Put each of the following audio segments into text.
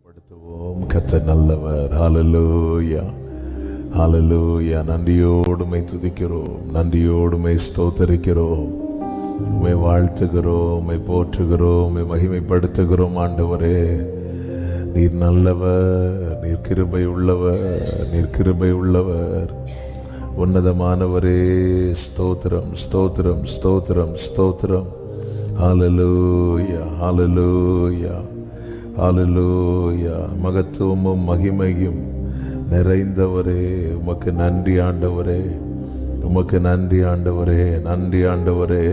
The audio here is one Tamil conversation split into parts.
மகிமைப்படுத்துவோம். கர்த்தர் நல்லவர். ஹல்லேலூயா, ஹல்லேலூயா. நன்றியோடுமை துதிக்கிறோம், நன்றியோடுமை ஸ்தோத்தரிக்கிறோம், உம்மை வாழ்த்துகிறோம், உம்மை போற்றுகிறோம், உம்மை மகிமைப்படுத்துகிறோம். ஆண்டவரே, நீர் நல்லவர், நீர் கிருபை உள்ளவர், நீர் கிருபை உள்ளவர். உன்னதமானவரே, ஸ்தோத்திரம், ஸ்தோத்திரம், ஸ்தோத்திரம், ஸ்தோத்திரம். ஹல்லேலூயா, ஹல்லேலூயா, ஹல்லேலூயா. மகத்துவமும் மகிமையும் நிறைந்தவரே, உமக்கு நன்றி ஆண்டவரே, உமக்கு நன்றி ஆண்டவரே, நன்றி ஆண்டவரே.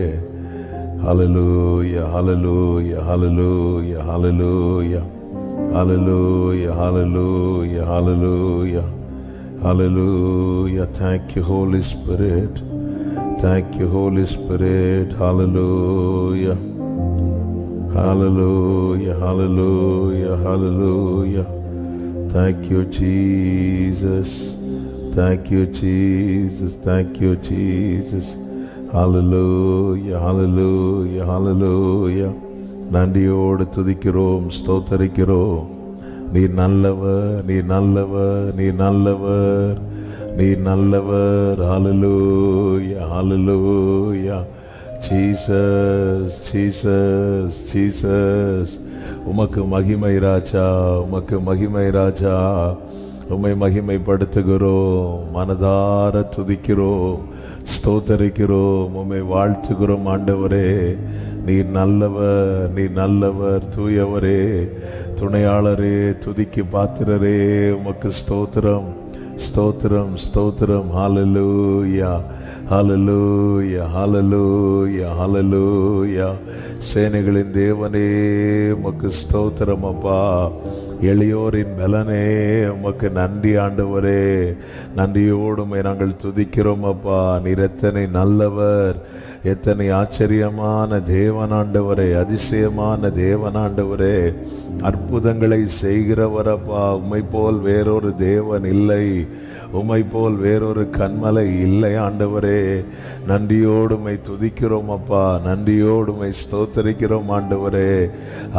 ஹல்லேலூயா, ஹல்லேலூயா, ஹல்லேலூயா, ஹல்லேலூயா, ஹல்லேலூயா, ஹல்லேலூயா, ஹல்லேலூயா, hallelujah. Thank you, Holy Spirit. Thank you, Holy Spirit. Hallelujah, hallelujah, hallelujah, hallelujah. Thank you, Jesus. Thank you, Jesus. Thank you, Jesus. Hallelujah, hallelujah, hallelujah. நன்றியோடு துதிக்கிறோம், ஸ்தோத்தரிக்கிறோம். நீர் நல்லவர், நீர் நல்லவர், நீர் நல்லவர், நீர் நல்லவர். Hallelujah, hallelujah. Jesus, Jesus, Jesus. உமக்கு மகிமை ராஜா, உமக்கு மகிமை ராஜா. உம்மை மகிமைப்படுத்துகிறோம், மனதார துதிக்கிறோம், ஸ்தோத்தரிக்கிறோம், உம்மை வாழ்த்துகிறோம். ஆண்டவரே, நீர் நல்லவர், நீர் நல்லவர், தூயவரே, துணையாளரே, துதிக்கு பாத்திரரே, உமக்கு ஸ்தோத்திரம், ஸ்தோத்திரம், ஸ்தோத்திரம். ஹல்லேலூயா, ஹல்லேலூயா, ஹல்லேலூயா, ஹல்லேலூயா. சேனைகளின் தேவனே, உமக்கு ஸ்தோத்திரம் அப்பா. எளியோரின் பலனே, உமக்கு நன்றி ஆண்டவரே. நன்றியோடுமை நாங்கள் துதிக்கிறோம் அப்பா. நீர் எத்தனை நல்லவர், எத்தனை ஆச்சரியமான தேவனாண்டவரே, அதிசயமான தேவனாண்டவரே, அற்புதங்களை செய்கிறவரப்பா. உம்மை போல் வேறொரு தேவன் இல்லை, உம்மை போல் வேறொரு கண்மலை இல்லை ஆண்டவரே. நன்றியோடுமை துதிக்கிறோம் அப்பா, நன்றியோடுமை ஸ்தோத்தரிக்கிறோம் ஆண்டவரே.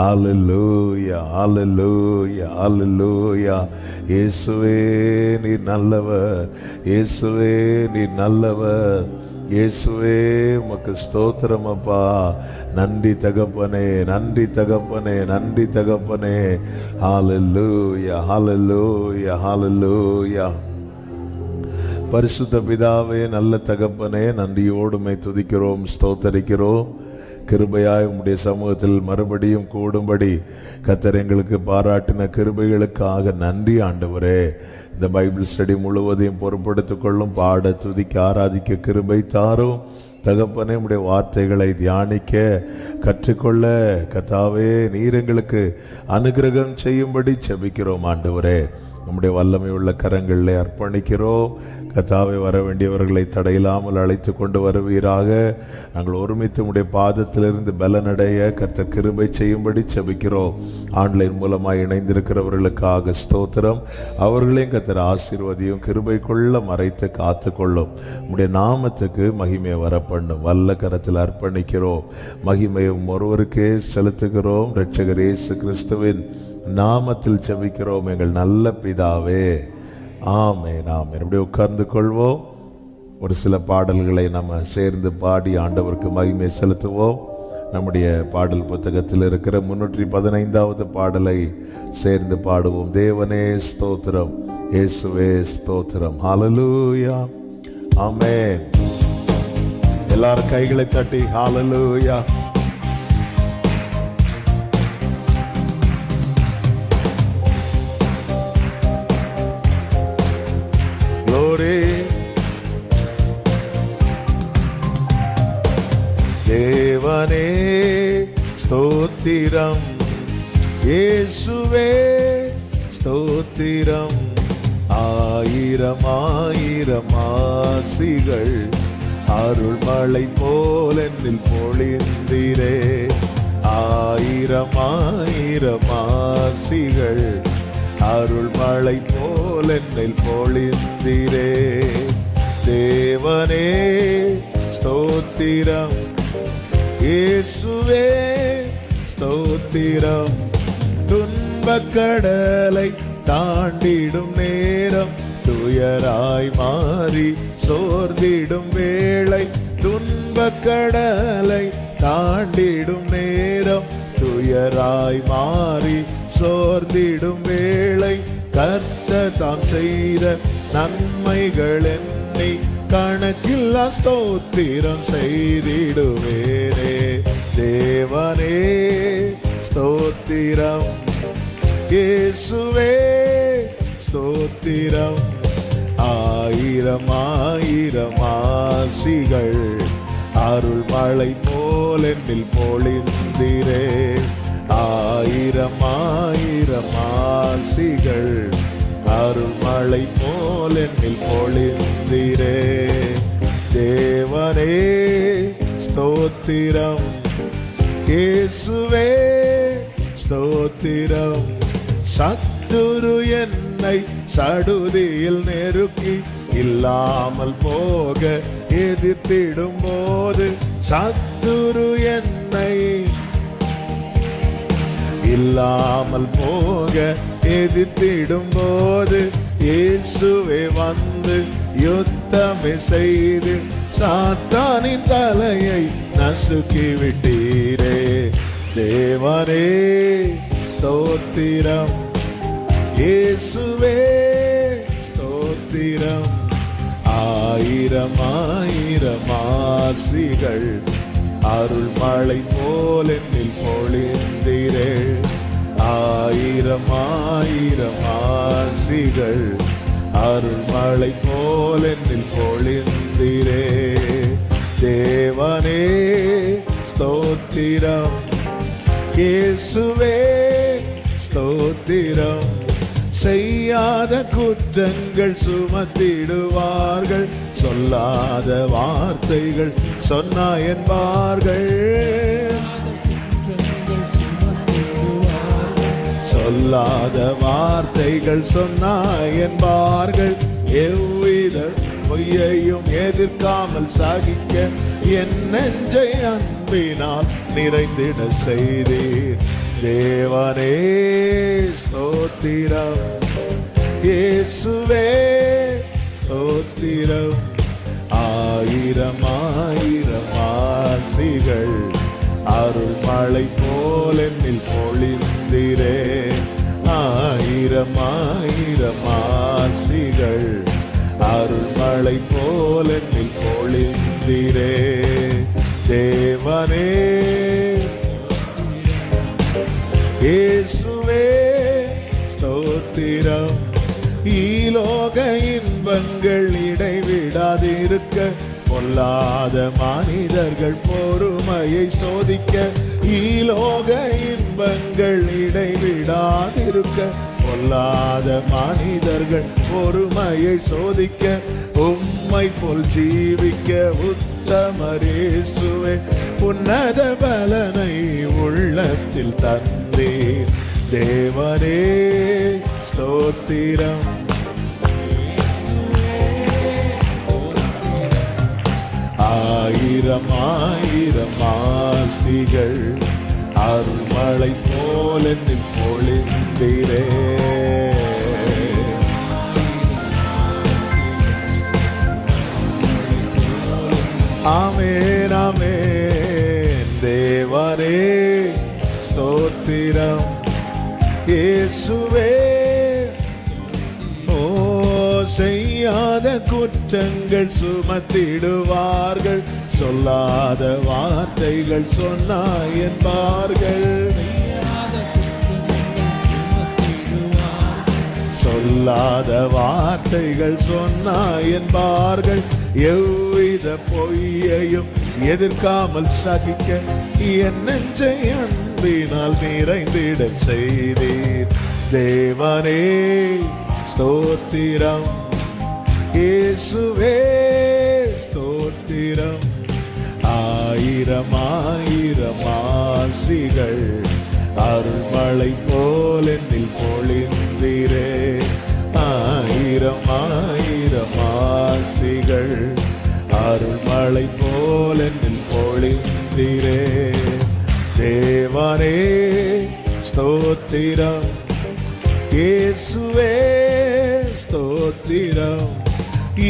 ஹல்லேலூயா, ஹல்லேலூயா, ஹல்லேலூயா. இயேசுவே நீர் நல்லவர், இயேசுவே நீர் நல்லவர், இயேசுவே உமக்கு ஸ்தோத்திரம் அப்பா. நன்றி தகப்பனே, நன்றி தகப்பனே, நன்றி தகப்பனே. ஹல்லேலூயா, ஹல்லேலூயா, ஹல்லேலூயா. பரிசுத்த பிதாவே, நல்ல தகப்பனே, நன்றியோடுமை துதிக்கிறோம், ஸ்தோத்தரிக்கிறோம். கிருபையாய் உம்முடைய சமூகத்தில் மறுபடியும் கூடும்படி கர்த்தர் எங்களுக்கு பாராட்டின கிருபைகளுக்காக நன்றி ஆண்டவரே. இந்த பைபிள் ஸ்டடி முழுவதையும் பொறுப்படுத்திக் கொள்ளும், பாட, துதிக்க, ஆராதிக்க கிருபை தாரும் தகப்பனே. உம்முடைய வார்த்தைகளை தியானிக்க கற்றுக்கொள்ள கர்த்தாவே நீர் எங்களுக்கு அனுக்கிரகம் செய்யும்படி செபிக்கிறோம் ஆண்டவரே. நம்முடைய வல்லமை உள்ள கரங்களிலே அர்ப்பணிக்கிறோம். கர்த்தாவே, வர வேண்டியவர்களை தடையில்லாமல் அழைத்து கொண்டு வருவீராக. நாங்கள் ஒருமித்து உம்முடைய பாதத்திலிருந்து பலனடைய கர்த்தர் கிருபை செய்யும்படி செபிக்கிறோம். ஆன்லைன் மூலமாக இணைந்திருக்கிறவர்களுக்காக ஸ்தோத்திரம். அவர்களையும் கர்த்தர் ஆசீர்வதியும், கிருபை கொள்ள மறைத்து காத்து கொள்ளும். உம்முடைய நாமத்துக்கு மகிமையை வரப்பண்ணும். வல்ல கரத்தில் அர்ப்பணிக்கிறோம். மகிமையும் ஒருவருக்கே செலுத்துகிறோம். இரட்சகர் இயேசு கிறிஸ்துவின் நாமத்தில் ஜெபிக்கிறோம் எங்கள் நல்ல பிதாவே, ஆமென், ஆமென். இப்படி உட்கார்ந்து கொள்வோம். ஒரு சில பாடல்களை நம்ம சேர்ந்து பாடி ஆண்டவருக்கு மகிமை செலுத்துவோம். நம்முடைய பாடல் புத்தகத்தில் இருக்கிற 315வது பாடலை சேர்ந்து பாடுவோம். தேவனே ஸ்தோத்திரம், இயேசுவே ஸ்தோத்திரம். ஹல்லேலூயா, ஆமென். எல்லாரும் கைகளை தட்டி ஹல்லேலூயா. தேவனே ஸ்தோத்திரம், இயேசுவே ஸ்தோத்திரம். ஆயிரம் ஆயிரம் ஆசிகள் அருள்மழை போல் என்னில் பொழிந்தீரே. ஆயிரம் ஆயிரம் ஆசிகள் அருள்மழை போல் என்னில் பொழிந்தீரே. தேவனே ஸ்தோத்திரம், இயேசுவே ஸ்தோத்திரம். துன்பக்கடலை தாண்டிடும் நேரம் துயராய் மாறி சோர்ந்திடும் வேளை, துன்பக்கடலை தாண்டிடும் நேரம் துயராய் மாறி சோர்ந்திடும் வேளை, கர்த்தர் தாம் செய்த நன்மைகள் எண்ணி கணக்கில்லா ஸ்தோத்திரம் செய்திடுவேனே. தேவனே ஸ்தோத்திரம், இயேசுவே ஸ்தோத்திரம். ஆயிரம் ஆயிரம் ஆசிகள் அருள் மழை போல் என்னில் பொழிந்திரே. ஆயிரம் ஆயிரம் ஆசிகள் அருள் மழை போல் என்னில் பொழிந்திரே. தேவனே ஸ்தோத்திரம், இயேசுவே ஸ்தோத்திரம். சத்துரு என்னை சடுதியில் நெருக்கி இல்லாமல் போக எதிர்த்திடும் போது, சத்துரு என்னை இல்லாமல் போக எதிர்த்திடும் போது, இயேசுவே வந்து யுத்தமே செய்து சாத்தானின் தலையை நசுக்கி விட்டீரே. தேவனே ஸ்தோத்திரம், இயேசுவே ஸ்தோத்திரம். ஆயிரம் ஆயிரம் ஆசிகள் அருள் மழை போல் என்னில் பொழிந்திரே. ஆயிரம் ஆயிரம் ஆசிகள் அருள் மழை போல் என்னில் பொழிந்திரே. தேவனே ஸ்தோத்திரம், இயேசுவே ஸ்தோத்திரம். செய்யாத குற்றங்கள் சுமத்திடுவார்கள், சொல்லாத வார்த்தைகள் சொன்னா என்பார்கள். சொல்லாத வார்த்தைகள் சொன்னா என்பார்கள். எவ்வித பொய்யையும் எதிர்க்காமல் சாகிக்க என் நெஞ்சை அன்பினால் நிறைந்திட செய்தீர். தேவனே ஸ்தோத்திரம், இயேசுவே ஸ்தோத்திரம். ஆயிரம் ஆயிரம் ஆசிகள் அருள் மழை போல் என்னில் பொழிந்திரே. ஆயிரம் ஆயிரம் ஆசிகள் அருள் மழை போல் என்னில் பொழிந்திரே. தேவனே இயேசுவே ஸ்தோத்திரம். ஈலோக இன்பங்கள் இடைவிடாதிருக்க பொல்லாத மனிதர்கள் பொறுமையை சோதிக்க. ஈலோக இன்பங்கள் இடைவிடாதிருக்க பொல்லாத மனிதர்கள் பொறுமையை சோதிக்க. உம்மை போல் ஜீவிக்க உத்தமரேசுவே உன்னத பலனை உள்ளத்தில் தந்தீர். தேவனே ஸ்தோத்திரம், ஆயிரம் ஆயிரம் ஆசிகள் அருள் மழை போல் என்னில் பொழிந்திரே. ஆமென் ஆமென். தேவனே ஸ்தோத்திரம், இயேசுவே. ஓ செய்யாத குற்றங்கள் சுமத்திடுவார்கள், சொல்லாத வார்த்தைகள் சொன்னா என்பார்கள். சொல்லாத வார்த்தைகள் சொன்னா என்பார்கள். எவ்வித பொய்யையும் எதிர்க்காமல் சகிக்க என் நெஞ்சை அன்பினால் நிறைந்திட செய்தீர். தேவனே ஸ்தோத்திரம், இயேசுவே ஸ்தோத்திரம். ஆயிரம் ஆயிரம் ஆசிகள் அருள் மழை போல் என்னில் பொழிந்திரே. ஆயிரம் ஆயிரம் ஆசிகள் அருள் மழை போல் என்னில் பொழிந்திரே. தேவனே ஸ்தோத்திரம், இயேசுவே ஸ்தோத்திரம்.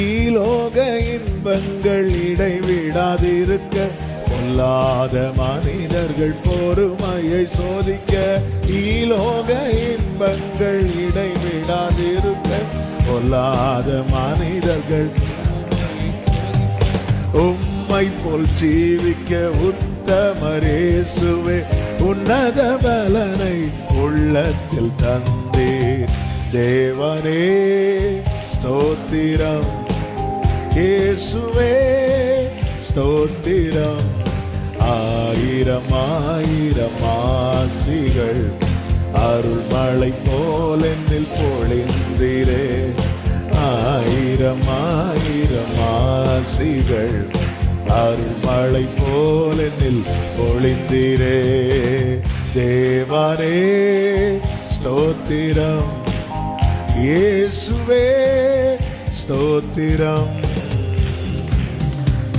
ஈலோக இன்பங்கள் இடைவிடாதிருக்க, பொல்லாத மனிதர்கள் பொறுமையை சோதிக்க. ஈலோக இன்பங்கள் இடைவிடாதிருக்க, பொல்லாத மனிதர்கள் உம்மை போல் ஜீவிக்க உத்தமர் இயேசுவே. உன்னத பலனை உள்ளத்தில் தந்தீர் தேவனே ஸ்தோத்திரம். இயேசுவே ஸ்தோத்திரம். ஆயிரம் ஆயிரம் ஆசிகள் அருள்மழை போல் என்னில் பொழிந்தீரே. ஆயிரம் ஆயிரம் ஆசிகள் அருள்மழை போல் என்னில் பொழிந்தீரே. தேவனே ஸ்தோத்திரம். இயேசுவே ஸ்தோத்திரம்.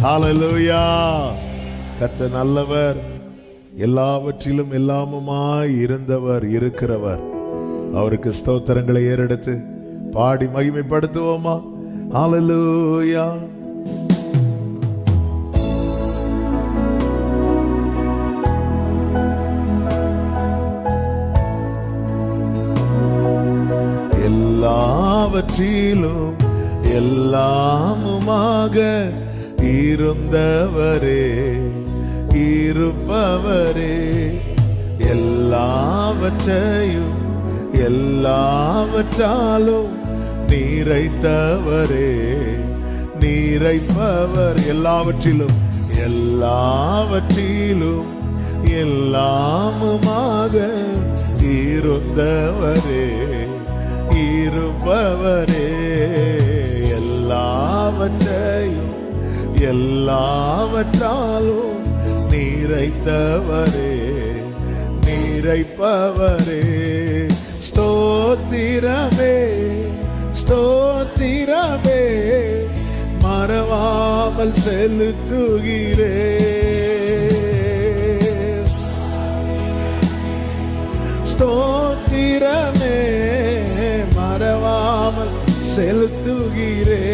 ஹல்லேலூயா. கர்த்தர் நல்லவர், எல்லாவற்றிலும் எல்லாமுமாய் இருந்தவர், இருக்கிறவர். அவருக்கு ஸ்தோத்திரங்களை ஏறெடுத்து பாடி மகிமைப்படுத்துவோமா? ஹல்லேலூயா. எல்லாவற்றிலும் எல்லாமுமாக இருந்தவரே, இருப்பவரே. எல்லாவற்றையும் எல்லாவற்றாலும் நிறைத்தவரே, நிறைப்பவர். எல்லாவற்றிலும் எல்லாவற்றிலும் எல்லாமுமாக இருந்தவரே, இருப்பவரே. எல்லாவற்றையும் எல்லாவற்றாலும் நிறைத்தவரே, நிறைப்பவரே. ஸ்தோத்திரமே ஸ்தோத்திரமே மறவாமல் செலுத்துகிறே. ஸ்தோத்திரமே மறவாமல் செலுத்துகிறே.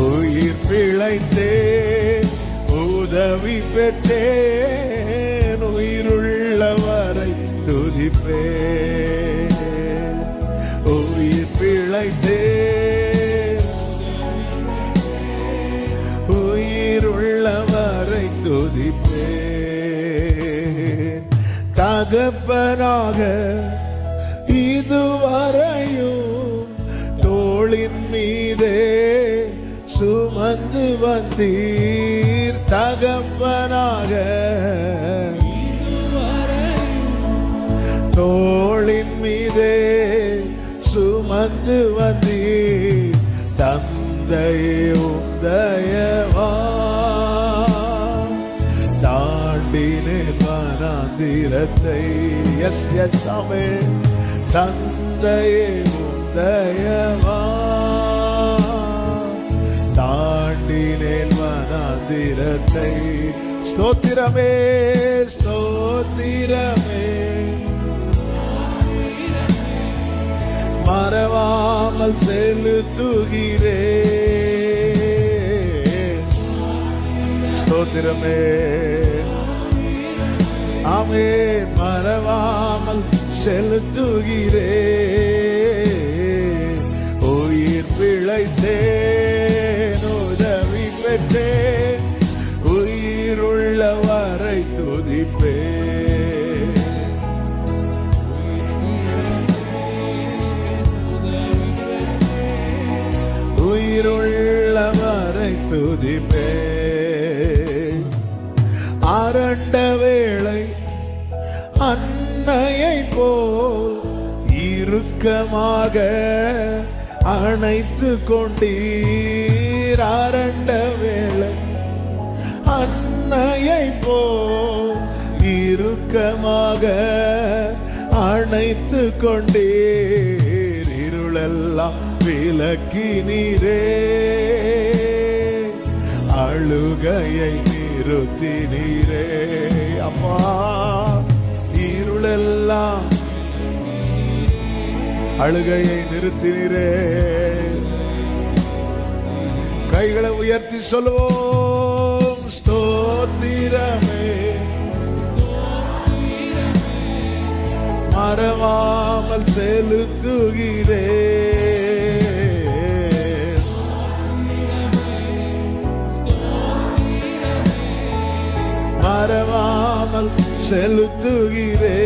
உயிர் பிழைத்தேன், உதவி பெற்றேன், உயிருள்ளவரை துதிப்பேன். உயிர் பிழைத்தேன், உயிருள்ளவரை துதிப்பேன். தகப்பனாக இதுவரையும் தோளின் மீதே சுமந்து வந்தீர். தகப்பனாக தோளின் மீதே சுமந்து வந்தீர். தந்தையே உந்தயவா தாண்டினேன் வனாந்திரத்தை. எஸ் எஸ் ஆமே. தந்தையே உந்தயவா தாண்டினேன் வனாந்திரத்தை. ஸ்தோத்திரமே ஸ்தோத்திரமே மறவாமல் செலுத்துகிறேன். ஸ்தோத்திரமே ஆமென். மறவாமல் செலுத்துகிறேன். உயிர் பிழைத்தேன், உதவி பெற்றேன், உயிருள்ளவரை துதிப்பேன். உயிருள்ளவரை துதிப்பேன். அரண்ட வேளை அன்னையை போல் இறுக்கமாக அணைத்து கொண்டீர். அரண்ட வேளை அன்னையை போல் இறுக்கமாக அணைத்து கொண்டீர். இருளெல்லாம் விலக்கினீரே, அழுகையை நிறுத்தினீரே. அப்பா இருளெல்லாம் அழுகையை நிறுத்தினீரே. கைகளை உயர்த்தி சொல்லுவோம், ஸ்தோத்திரமே. மறவாமல் செலுத்துகிறே. மறவாமல் செலுத்துகிறே.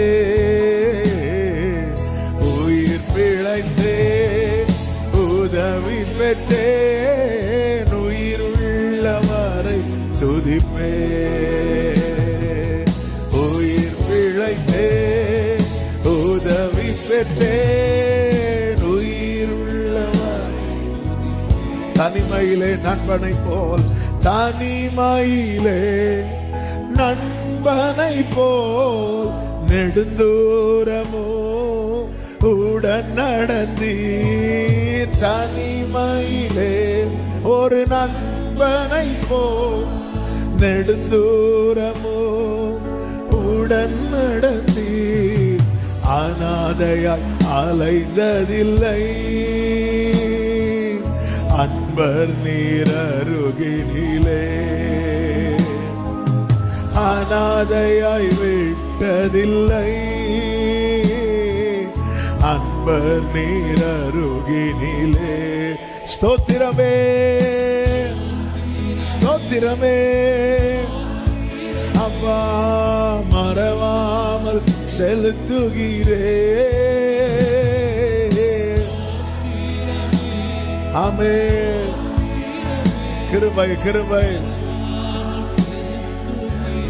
உயிர் பிழைத்தே உதவி பெற்றேன், உயிர் உள்ளவரை துதிப்பே. உயிர் பிழைத்தே உதவி பெற்றேன், உயிர் உள்ளவரை. தனிமையிலே நண்பனை போல், தனிமையிலே நண்பனை போல் நெடுந்தூரமோ உடன் நடந்தீர். தனிமையிலே ஒரு நண்பனை போல் நெடுந்தூரமோ உடன் நடந்தீர். அநாதையாய் அலைந்ததில்லை, அன்பர் நீர் அருகினிலே. அநாதையாய் விட்டதில்லை, அன்பர் நீர் அருகினிலே. ஸ்தோத்திரமே, ஸ்தோத்திரமே. அப்பா மறவாமல் செலுத்துகிறே. ஆமென். கிருபை, கிருபை.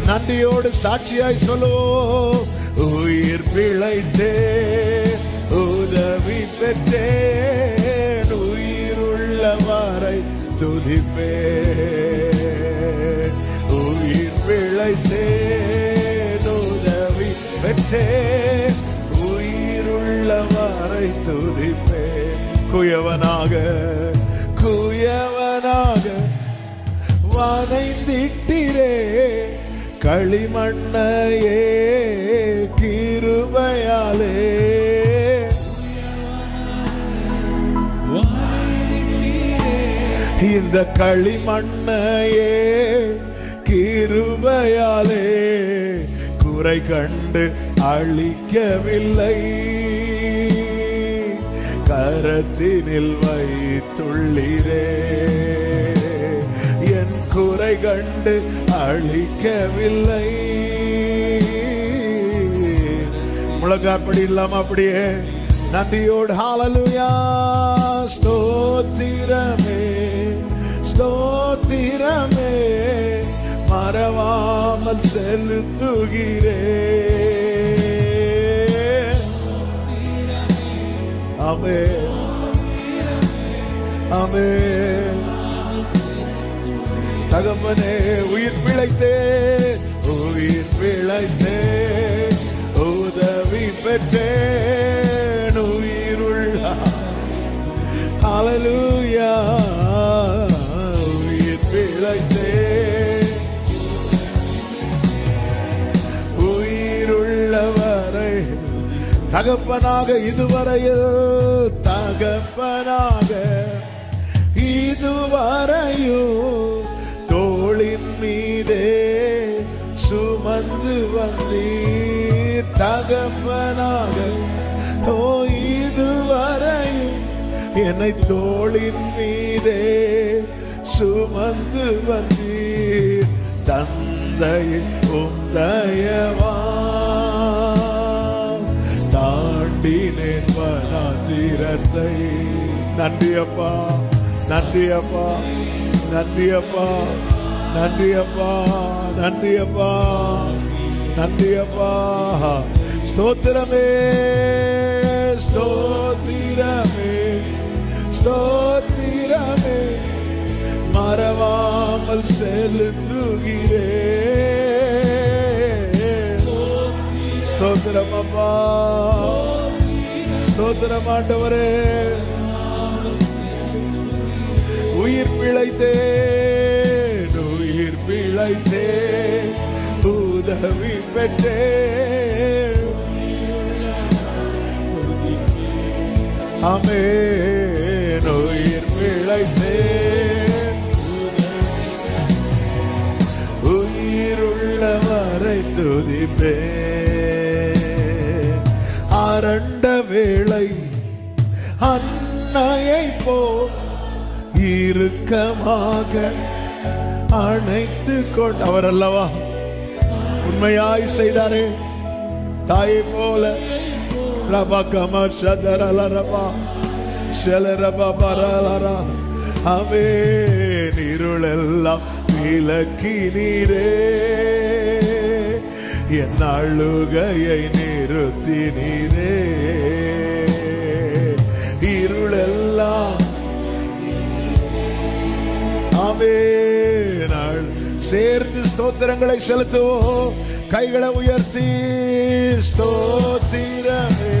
நன்றியோடு சாட்சியாய் சொல்லுவோம், உயிர் பிழைத்தே உதவி பெற்றேன், உயிர் உள்ளவரை துதிப்பே. உயிர் பிழைத்தே உதவி பெற்றேன், உயிர் உள்ளவரை துதிப்பே. குயவனாக குயவனாக வனைந்திட்டிரே, களிமண்ணையே கிருபையாலே. இந்த களிமண்ணையே கிருபையாலே குறை கண்டு அழிக்கவில்லை, கரத்தினில் வைத்துள்ளீரே. என் குறை கண்டு அழிக்கவில்லை. முழங்காற்படி இல்லாம அப்படியே நன்றியோடு ஹல்லேலூயா. ஸ்தோத்திரமே, ஸ்தோத்திரமே. மறவாமல் செலுத்துகிறே. ஆமென், ஆமென். தகப்பனே உயிர் பிழைத்தே, உயிர் பிழைத்தே உதவி பெற்றேன், உயிருள்ள. ஹல்லேலூயா. உயிர் பிழைத்தே உயிருள்ளவரை. தகப்பனாக இதுவரையில், தகப்பனாக இதுவரையும் தோளின் மீதே சுமந்து வந்தீர். தகப்பனாக ஓ இதுவரையும் என்னை தோளின் மீதே சுமந்து வந்தீர். தந்தையின் தயவா தாண்டினேன் வனாந்திரத்தை. நன்றி அப்பா, நன்றி அப்பா, நன்றி அப்பா, நன்றி அப்பா, நன்றி அப்பா, நன்றி அப்பா. ஸ்தோத்திரமே, ஸ்தோத்திரமே, ஸ்தோத்திரமே. மறவாமல் செலுத்துகிறே. ஸ்தோத்திரம் அப்பா, ஸ்தோத்திரம் ஆண்டவரே. உயிர் பிழைத்தேன், உயிர் பிழைத்தேன் உதவி பெற்றேன். ஆமென். உயிர் பிழைத்தேன், உயிருள்ளவரை துதிப்பேன். அரண்ட வேளை அன்னையை போ இறுக்கமாக அணைத்து கொண்டு அவர் அல்லவா உண்மையாய் செய்தாரே. தாயை போல ரபா கமர் சதரல ரபா ஷலரபா பரலரா. ஆமென். இருளெல்லாம் விலக்கினீரே, என் அழுகையை நிறுத்தினீரே. இருளெல்லாம் ஆமென். சேர்ந்து ஸ்தோத்திரங்களை செலுத்துவோம். கைகளை உயர்த்தி ஸ்தோத்திரமே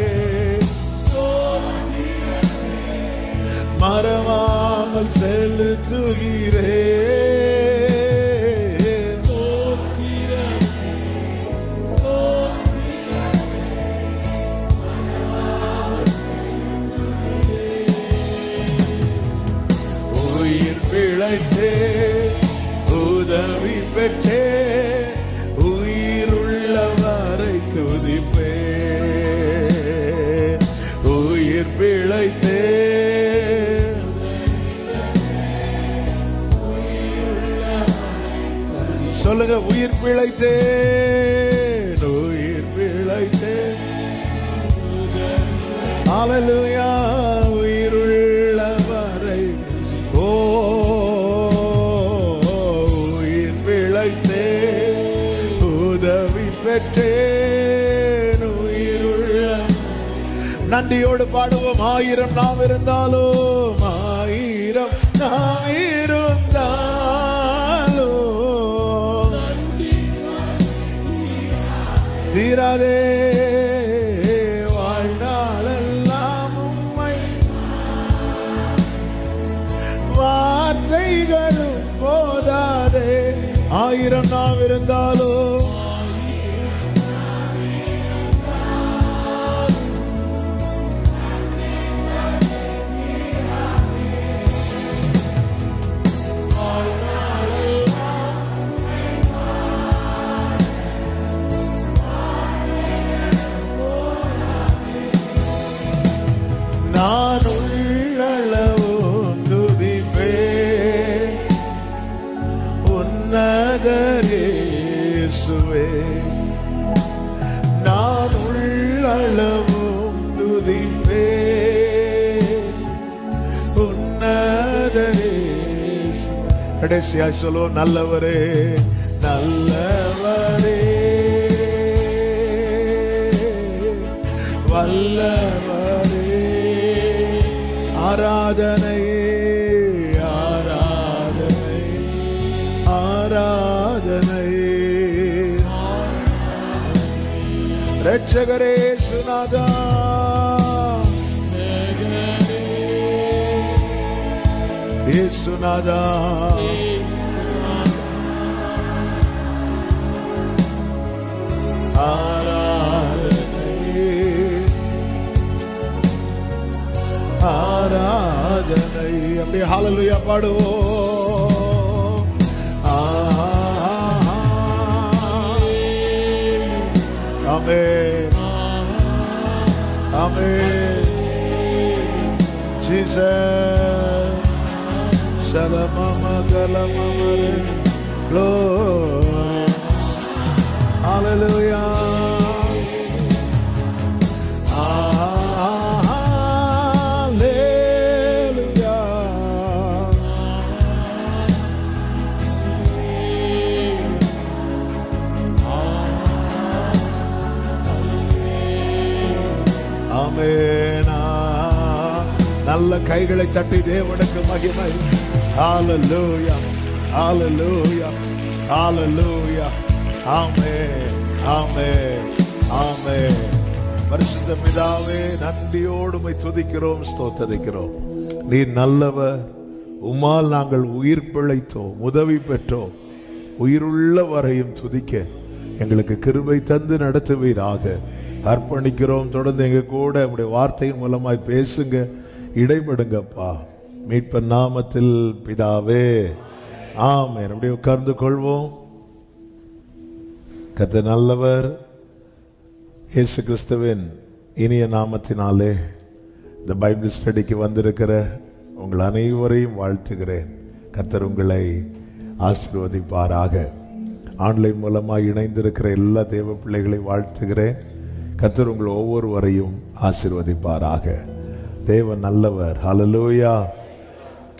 மறவாமல் செலுத்துகிறே. உயிர் பிழைத்தே, உதவி பெற்றே, உயிருள்ளவரை துதிப்பே. உயிர் பிழைத்தே, சொல்லுங்க. உயிர் பிழைத்தேன், உயிர் பிழைத்தேன். ஹல்லேலூயா. உயிருள்ளவரை ஓ உயிர் பிழைத்தேன், உதவி பெற்றேன். உயிருள்ள நன்றியோடு பாடுவோம். 1000 நாம் இருந்தாலும், 1000 நாம் இருந்தாலும் தீராதே வாழ்நாளெல்லாம் உம்மை. வார்த்தைகளும் போதாதே. 1000 நாம் இருந்தாலும், நான் உள்ளளவும் துதிப்பேன் உன்னதர் இயேசுவே. நான் உள்ளளவும் துதிப்பேன் உன்னதர் இயேசு. கடைசியாய் சொல்லுவோம். நல்லவரே, நல்லவரே, வல்லவரே. ஆராதனை, ஆராதனை, ஆராதனை. ரட்சகரே சுனாதா, இயேசுநாதா. ஆராதனை. அப்படியே ஹல்லேலூயா பாடுவோம். Amen, amen. ஜீசஸ் ஷலமமகலமமரே glory. Hallelujah. நல்ல கைகளை தட்டி தேவனுக்கு மகிமை. ஹalleluya, hallelujah, hallelujah. ஆமென், ஆமென், ஆமென். பரிசுத்த பிதாவே, நன்றியோடு உம்மை துதிக்கிறோம், ஸ்தோத்திரிக்கிறோம். நீர் நல்லவர். உம்மால் நாங்கள் உயிர் பிழைத்தோம், உதவி பெற்றோம். உயிருள்ள வரையும் துதிக்க எங்களுக்கு கிருபை தந்து நடத்துவீராக. அர்ப்பணிக்கிறோம். தொடர்ந்து எங்க கூட உங்களுடைய வார்த்தையின் மூலமாய் பேசுங்க, இடைபடுங்கப்பா. மீட்பர் நாமத்தில் பிதாவே, ஆமென். அப்படியே உட்கார்ந்து கொள்வோம். கர்த்தர் நல்லவர். இயேசு கிறிஸ்துவின் இனிய நாமத்தினாலே இந்த பைபிள் ஸ்டடிக்கு வந்திருக்கிற உங்கள் அனைவரையும் வாழ்த்துகிறேன். கர்த்தர் உங்களை ஆசீர்வதிப்பாராக. ஆன்லைன் மூலமாக இணைந்திருக்கிற எல்லா தேவ பிள்ளைகளை வாழ்த்துகிறேன். கர்த்தர் உங்கள் ஒவ்வொருவரையும் ஆசீர்வதிப்பாராக. தேவன் நல்லவர். ஹல்லேலூயா.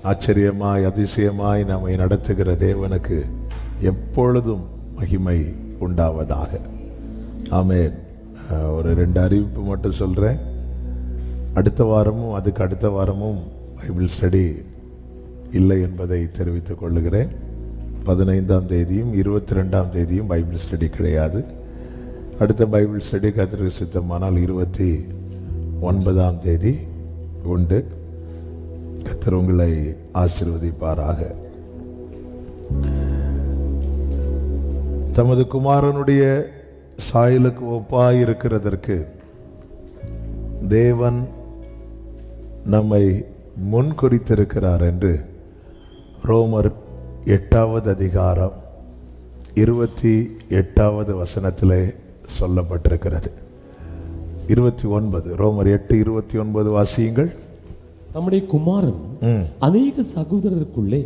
ஆச்சரியமாய் அதிசயமாய் நம்மை நடத்துகிற தேவனுக்கு எப்பொழுதும் மகிமை உண்டாவதாக. ஆமென். ஒரு 2 அறிவிப்பு மட்டும் சொல்கிறேன். அடுத்த வாரமும் அதுக்கு அடுத்த வாரமும் பைபிள் ஸ்டடி இல்லை என்பதை தெரிவித்துக் கொள்ளுகிறேன். 15ஆம் தேதியும் 22ஆம் தேதியும் பைபிள் ஸ்டடி கிடையாது. அடுத்த பைபிள் ஸ்டடி கர்த்தருக்கு சித்தமானால் 29ஆம் தேதி உண்டு. கர்த்தர் உங்களை ஆசீர்வதிப்பாராக. தமது குமாரனுடைய சாயலுக்கு ஒப்பாய் இருக்கிறதற்கு தேவன் நம்மை முன் குறித்திருக்கிறார் என்று ரோமர் 8வது அதிகாரம் 28வது வசனத்திலே சொல்லப்பட்டிருக்கிறது. 29, ரோமர் 8:29 வாசியுங்கள். நம்முடைய குமாரன் அநேக சகோதரருக்குள்ளே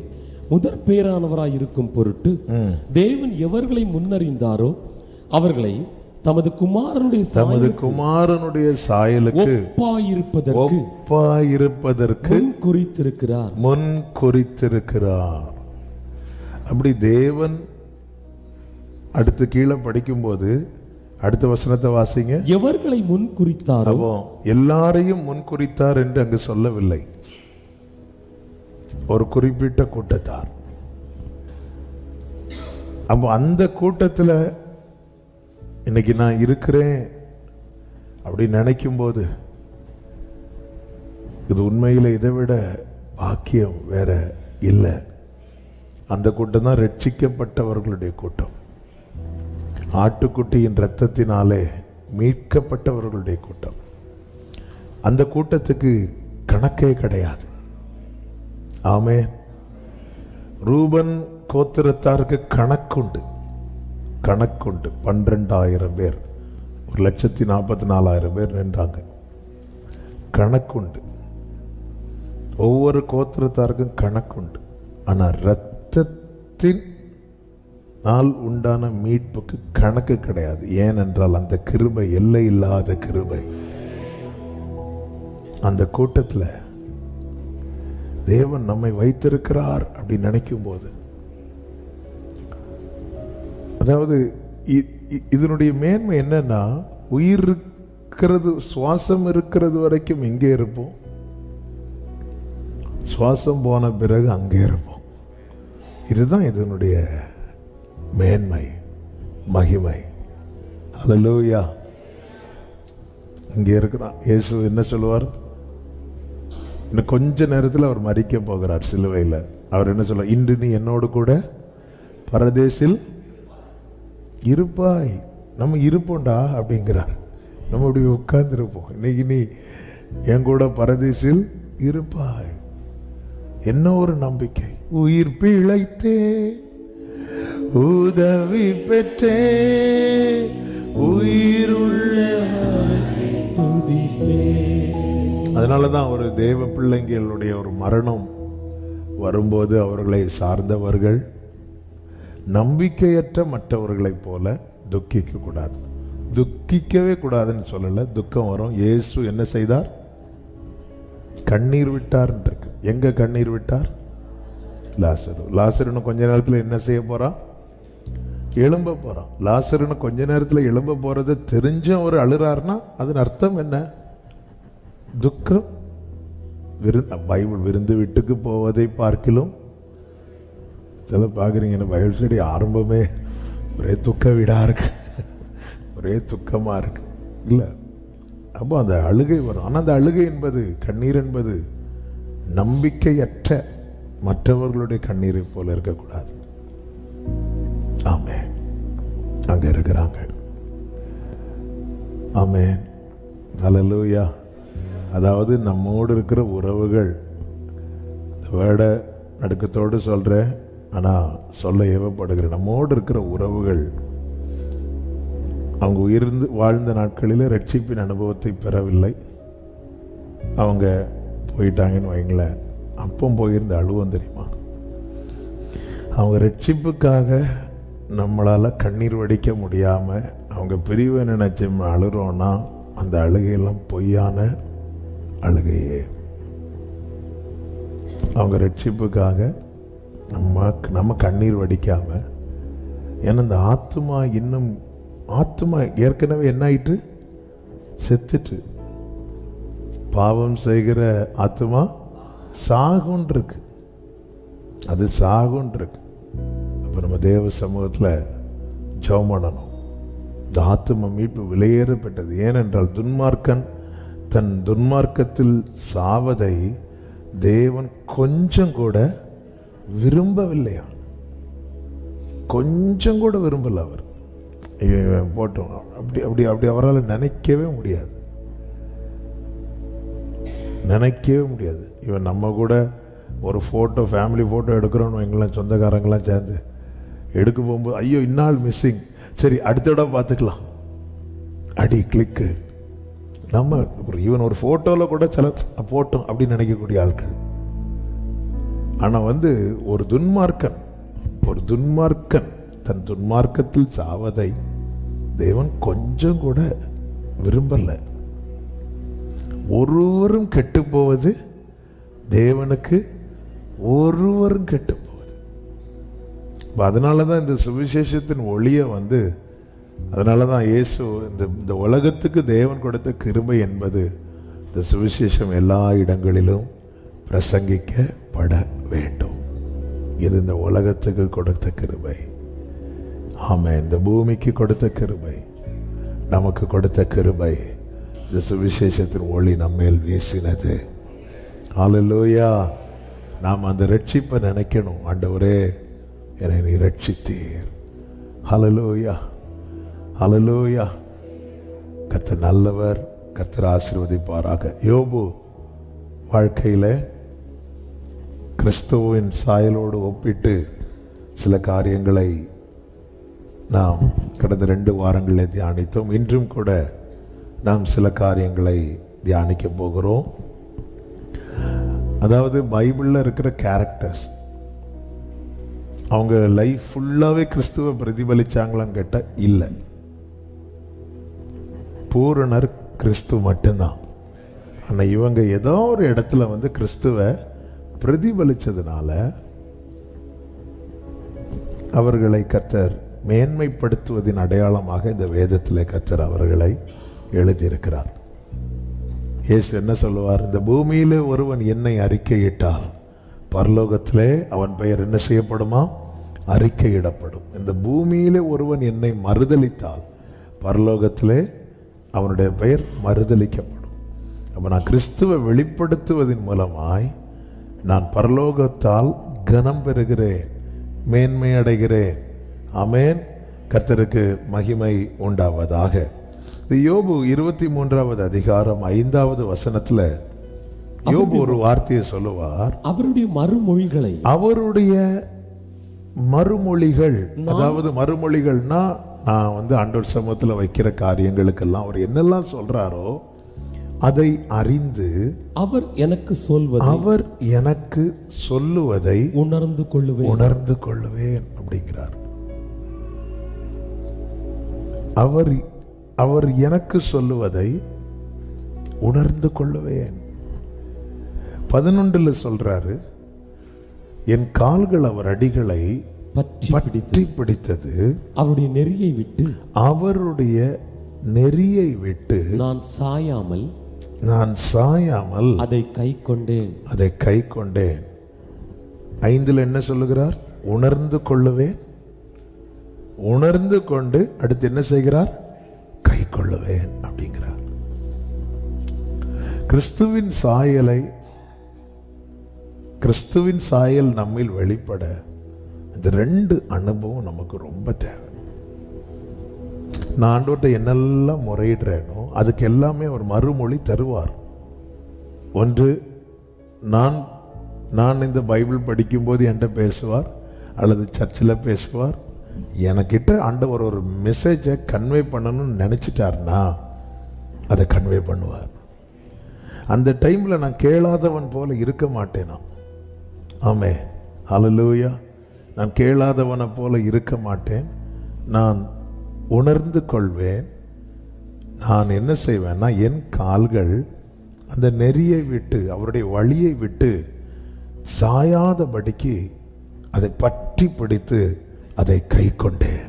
முதற் பேரானவராய் இருக்கும் பொருட்டு தேவன் எவர்களை முன்னறிந்தாரோ அவர்களை தமது குமாரனுடைய சாயலுக்கு ஒப்பாயிருப்பதற்கு முன் குறித்திருக்கிறார். அப்படி தேவன் அடுத்து கீழே படிக்கும்போது அடுத்த வசனத்தை வாசிங்க. எவர்களை முன் குறித்தாரோ எல்லாரையும் முன் குறித்தார் என்று அங்கு சொல்லவில்லை. ஒரு குறிப்பிட்ட கூட்டத்தார். அப்போ அந்த கூட்டத்தில் இன்னைக்கு நான் இருக்கிறேன் அப்படி நினைக்கும் போது இது உண்மையில் இதை விட பாக்கியம் வேற இல்லை. அந்த கூட்டம் தான் ரட்சிக்கப்பட்டவர்களுடைய கூட்டம். ஆட்டுக்குட்டியின் இரத்தத்தினாலே மீட்கப்பட்டவர்களுடைய கூட்டம். அந்த கூட்டத்துக்கு கணக்கே கிடையாது. ஆமென். ரூபன் கோத்திரத்தாருக்கு கணக்குண்டு. 12,000 பேர், 1,44,000 பேர் நின்றாங்க. கணக்குண்டு. ஒவ்வொரு கோத்திரத்தாருக்கும் கணக்குண்டு. ஆனால் இரத்தத்தின் நாள் உண்டான மீட்புக்கு கணக்கு கிடையாது. ஏனென்றால் அந்த கிருபை எல்லை இல்லாத கிருபை. அந்த கூட்டத்தில் தேவன் நம்மை வைத்திருக்கிறார் அப்படி நினைக்கும் போது, அதாவது இதனுடைய மேன்மை என்னன்னா, உயிர் இருக்கிறது, சுவாசம் இருக்கிறது வரைக்கும் இங்கே இருப்போம், சுவாசம் போன பிறகு அங்கே இருப்போம். இதுதான் இதனுடைய மேன்மை, மகிமை. ஹல்லேலூயா. இங்கே இருக்கிறான் இயேசு. என்ன சொல்லுவார்? இன்னும் கொஞ்ச நேரத்தில் அவர் மரிக்க போகிறார் சிலுவையில். அவர் என்ன சொல்லுவார்? இன்று நீ என்னோடு கூட பரதேசில் இருப்பாய். நம்ம இருப்போண்டா அப்படிங்கிறார். நம்ம அப்படி உட்கார்ந்துருப்போம். இன்னைக்கு நீ என் கூட பரதேசில் இருப்பாய். என்ன ஒரு நம்பிக்கை! உயிர் பிழைத்தே உதவி பெற்றே உயிருள்ள துதிப்பே. அதனாலதான் ஒரு தேவ பிள்ளைங்களுடைய ஒரு மரணம் வரும்போது அவர்களை சார்ந்தவர்கள் நம்பிக்கையற்ற மற்றவர்களைப் போல துக்கிக்க கூடாது. துக்கிக்கவே கூடாதுன்னு சொல்லல. துக்கம் வரும். இயேசு என்ன செய்தார்? கண்ணீர் விட்டார். எங்க கண்ணீர் விட்டார்? லாசருன்னு கொஞ்ச நேரத்தில் என்ன செய்ய போறான்? எழும்ப போறான். லாசருன்னு கொஞ்ச நேரத்தில் எழும்ப போறதை தெரிஞ்ச ஒரு அழுறாருன்னா அதன் அர்த்தம் என்ன? துக்கம். பைபிள் விருந்து வீட்டுக்கு போவதை பார்க்கிலும் சில பார்க்குறீங்க, பைபிள் ஸ்டடி ஆரம்பமே ஒரே துக்க வீடா இருக்கு, ஒரே துக்கமா இருக்கு இல்லை? அப்போ அந்த அழுகை வரும். ஆனால் அந்த அழுகை என்பது, கண்ணீர் என்பது நம்பிக்கையற்ற மற்றவர்களுடைய கண்ணீரை போல இருக்கக்கூடாது. ஆமே, அங்க இருக்கிறாங்க. ஆமென். அல்லேலூயா. அதாவது நம்மோடு இருக்கிற உறவுகள், இந்த வேர்டை நடுக்கத்தோடு சொல்கிறேன், ஆனால் சொல்ல ஏவப்படுகிறேன். நம்மோடு இருக்கிற உறவுகள் அவங்க உயிர்ந்து வாழ்ந்த நாட்களில் ரட்சிப்பின் அனுபவத்தை பெறவில்லை, அவங்க போயிட்டாங்கன்னு வைங்களேன். அப்போ போயிருந்த அழுவம் தெரியுமா? அவங்க ரட்சிப்புக்காக நம்மளால் கண்ணீர் வடிக்க முடியாமல் அவங்க பிரிவை நினைச்சு அழுகிறோன்னா அந்த அழுகையெல்லாம் பொய்யான அழுகையே. அவங்க ரட்சிப்புக்காக நம்ம கண்ணீர் வடிக்காமல், ஏன்னா இந்த ஆத்மா ஏற்கனவே என்ன ஆயிட்டு? செத்துட்டு. பாவம் செய்கிற ஆத்மா சாகுன்னு இருக்கு, அது சாகுன்னு இருக்கு. அப்போ நம்ம தேவ சமூகத்தில் ஜெபம் பண்ணணும். இந்த ஆத்ம மீட்பு விலையேறப்பட்டது. ஏனென்றால் துன்மார்க்கன் தன் துன்மார்க்கத்தில் சாவதை தேவன் கொஞ்சம் கூட விரும்பவில்லையா? கொஞ்சம் கூட விரும்பல. அவர் போட்டோம் அப்படி அப்படி அப்படி அவரால் நினைக்கவே முடியாது, நினைக்கவே முடியாது. இவன் நம்ம கூட ஒரு ஃபோட்டோ, ஃபேமிலி ஃபோட்டோ எடுக்கிறோன்னு எங்களாம் சொந்தக்காரங்களாம் சேர்ந்து எடுக்க போகும்போது, ஐயோ இன்னாள் மிஸ்ஸிங், சரி அடுத்த இடம் பார்த்துக்கலாம், அடி கிளிக்கு. நம்ம ஈவன் ஒரு ஃபோட்டோவில் கூட சில போட்டோம் அப்படின்னு நினைக்கக்கூடிய ஆட்கள். ஆனால் ஒரு துன்மார்க்கன் தன் துன்மார்க்கத்தில் சாவதை தேவன் கொஞ்சம் கூட விரும்பலை. ஒருவரும் கெட்டு போவது தேவனுக்கு ஒருவரும் கெட்டு போவது. அதனால தான் இந்த சுவிசேஷத்தின் ஒளியை அதனால தான் இயேசு இந்த உலகத்துக்கு தேவன் கொடுத்த கிருபை என்பது இந்த சுவிசேஷம் எல்லா இடங்களிலும் பிரசங்கிக்கப்பட வேண்டும். இது இந்த உலகத்துக்கு கொடுத்த கிருபை. ஆமென். இந்த பூமிக்கு கொடுத்த கிருபை, நமக்கு கொடுத்த கிருபை, இந்த சுவிசேஷத்தின் ஒளி நம்மேல் வீசினது. ஹல்லேலூயா. நாம் அந்த ரட்சிப்பை நினைக்கணும். ஆண்டவரே என்னை நீ ரட்சித்தீர். ஹல்லேலூயா, ஹல்லேலூயா. கர்த்தர் நல்லவர், கர்த்தர் ஆசீர்வதிப்பாராக. யோபு வாழ்க்கையில் கிறிஸ்துவின் சாயலோடு ஒப்பிட்டு சில காரியங்களை நாம் கடந்த 2 வாரங்களில் தியானித்தோம். இன்றும் கூட நாம் சில காரியங்களை தியானிக்க போகிறோம். அதாவது பைபிளில் இருக்கிற கேரக்டர்ஸ், அவங்க லைஃப் ஃபுல்லாகவே கிறிஸ்துவை பிரதிபலிச்சாங்களான்னு கேட்டால் இல்லை. பூரணர் கிறிஸ்து மட்டும்தான். ஆனால் இவங்க ஏதோ ஒரு இடத்துல கிறிஸ்துவை பிரதிபலிச்சதுனால அவர்களை கர்த்தர் மேன்மைப்படுத்துவதின் அடையாளமாக இந்த வேதத்தில் கர்த்தர் அவர்களை எழுதியிருக்கிறார். இயேசு என்ன சொல்லுவார்? இந்த பூமியிலே ஒருவன் என்னை அறிக்கையிட்டால் பரலோகத்திலே அவன் பெயர் என்ன செய்யப்படுமா? அறிக்கையிடப்படும். இந்த பூமியிலே ஒருவன் என்னை மறுதலித்தால் பரலோகத்திலே அவனுடைய பெயர் மறுதலிக்கப்படும். அப்போ நான் கிறிஸ்துவை வெளிப்படுத்துவதன் மூலமாய் நான் பரலோகத்தால் கனம் பெறுகிறேன், மேன்மை அடைகிறேன். ஆமென். கர்த்தருக்கு மகிமை உண்டாவதாக. யோபு 23வது அதிகாரம் 5வது வசனத்தில் யோபு ஒரு வார்த்தையை சொல்லுவார். அவருடைய மறுமொழிகள், அதாவது மறுமொழிகள்னா நான் ஆண்டவர் சமூகத்தில் வைக்கிற காரியங்களுக்கெல்லாம் அவர் என்னெல்லாம் சொல்றாரோ அதை அறிந்து அவர் எனக்கு சொல்லுவதை உணர்ந்து கொள்ளுவேன் அப்படிங்கிறார். அவர் எனக்கு சொல்லுவதை உணர்ந்து கொள்ளுவேன். 11 சொல்றாரு, என் கால்கள் அவர் அடிகளை பற்றி பிடித்தது, அவருடைய நெறியை விட்டு நான் சாயாமல் அதை கை கொண்டேன். 5 என்ன சொல்லுகிறார்? உணர்ந்து கொள்ளுவேன். உணர்ந்து கொண்டு அடுத்து என்ன செய்கிறார்? கை கொள்ளுவேன் அப்படிங்கிறார். கிறிஸ்துவின் சாயல் நம்மில் வெளிப்பட இந்த 2 அனுபவம் நமக்கு ரொம்ப தேவை. நான் ஆண்டவர்கிட்ட என்னெல்லாம் முறையிடுறேனோ அதுக்கு எல்லாமே அவர் மறுமொழி தருவார். ஒன்று, நான் இந்த பைபிள் படிக்கும்போது என்கிட்ட பேசுவார், அல்லது சர்ச்சில் பேசுவார். எனக்கிட்ட ஆண்டவர் ஒரு மெசேஜை கன்வே பண்ணணும்னு நினச்சிட்டார்னா அதை கன்வே பண்ணுவார். அந்த டைமில் நான் கேளாதவன் போல இருக்க மாட்டேனா? ஆமே, ஹல்லேலூயா. நான் கேளாதவனை போல இருக்க மாட்டேன். நான் உணர்ந்து கொள்வேன். நான் என்ன செய்வேன்னா, என் கால்கள் அந்த நெறியை விட்டு, அவருடைய வழியை விட்டு சாயாதபடிக்கு அதை பற்றி பிடித்து அதை கை கொண்டேன்.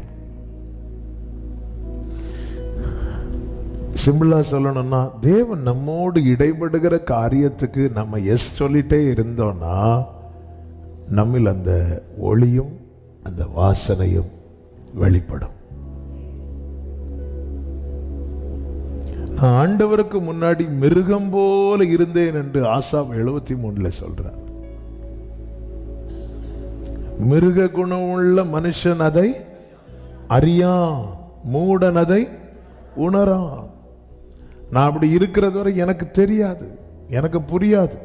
சிம்பிளா சொல்லணும்னா, தேவன் நம்மோடு இடைபடுகிற காரியத்துக்கு நம்ம எஸ் சொல்லிட்டே இருந்தோம்னா நம்மில் அந்த ஒளியும் அந்த வாசனையும் வெளிப்படும். நான் ஆண்டவருக்கு முன்னாடி மிருகம் போல இருந்தேன் என்று ஆசாப் 73 சொல்றார். மிருக குணமுள்ள மனுஷன் அதை அறியான், மூடன் அதை உணரான். நான் அப்படி இருக்கிறது வரை எனக்கு தெரியாது, எனக்கு புரியாது.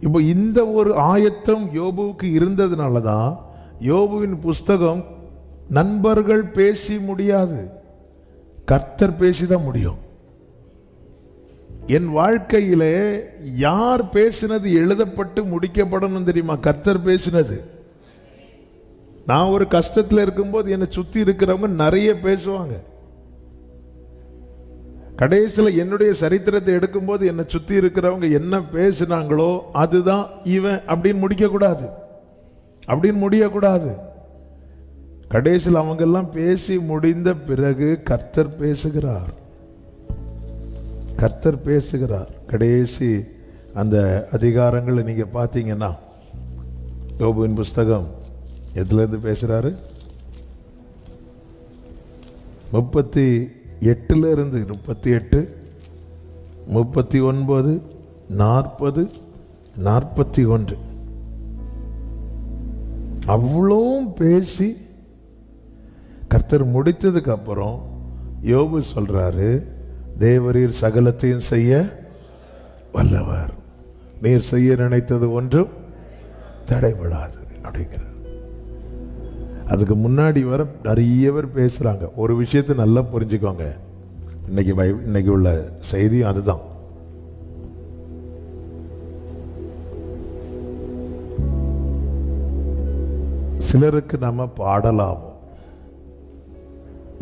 இப்போ இந்த ஒரு ஆயத்தம் யோபுவுக்கு இருந்ததுனால தான் யோபுவின் புஸ்தகம் நண்பர்கள் பேசி முடியாது, கர்த்தர் பேசிதான் முடியும். என் வாழ்க்கையிலே யார் பேசினது எழுதப்பட்டு முடிக்கப்படணும் தெரியுமா? கர்த்தர் பேசினது. நான் ஒரு கஷ்டத்தில் இருக்கும்போது என்னை சுற்றி இருக்கிறவங்க நிறைய பேசுவாங்க. கடைசியில் என்னுடைய சரித்திரத்தை எடுக்கும்போது என்னை சுற்றி இருக்கிறவங்க என்ன பேசினாங்களோ அதுதான் இவன் அப்படின்னு முடிக்கக்கூடாது, அப்படின்னு முடியக்கூடாது. கடைசியில் அவங்கெல்லாம் பேசி முடிந்த பிறகு கர்த்தர் பேசுகிறார், கர்த்தர் பேசுகிறார். கடைசி அந்த அதிகாரங்களை நீங்கள் பார்த்தீங்கன்னா, யோபுவின் புஸ்தகம் எதுலேருந்து பேசுகிறாரு? 38 இருந்து 38, 39, 40, 41 அவ்வளவும் பேசி கர்த்தர் முடித்ததுக்கு அப்புறம் யோபு சொல்றாரு, தேவரீர் சகலத்தையும் செய்ய வல்லவர், நீர் செய்ய நினைத்தது ஒன்றும் தடைபடாது அப்படிங்கிறார். அதுக்கு முன்னாடி வர நிறைய பேர் பேசுறாங்க. ஒரு விஷயத்தை நல்லா புரிஞ்சுக்கோங்க, இன்னைக்கு உள்ள செய்தியும் அதுதான். சிலருக்கு நம்ம பாடலாகும்,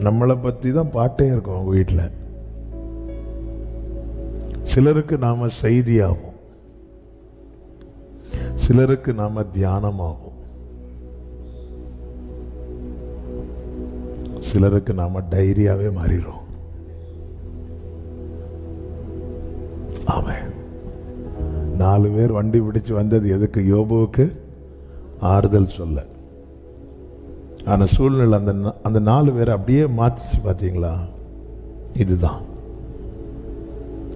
நம்மளை பற்றி தான் பாட்டே இருக்கும் அவங்க வீட்டில். சிலருக்கு நாம செய்தியாகும், சிலருக்கு நாம தியானமாகும், சிலருக்கு நாம டைரியாவே மாறிடும். ஆமாம், 4 பேர் வண்டி பிடிச்சு வந்தது எதுக்கு? யோபுவுக்கு ஆறுதல் சொல்ல. ஆனா சூழ்நிலை அந்த 4 பேரை அப்படியே மாத்திச்சு. பார்த்தீங்களா? இதுதான்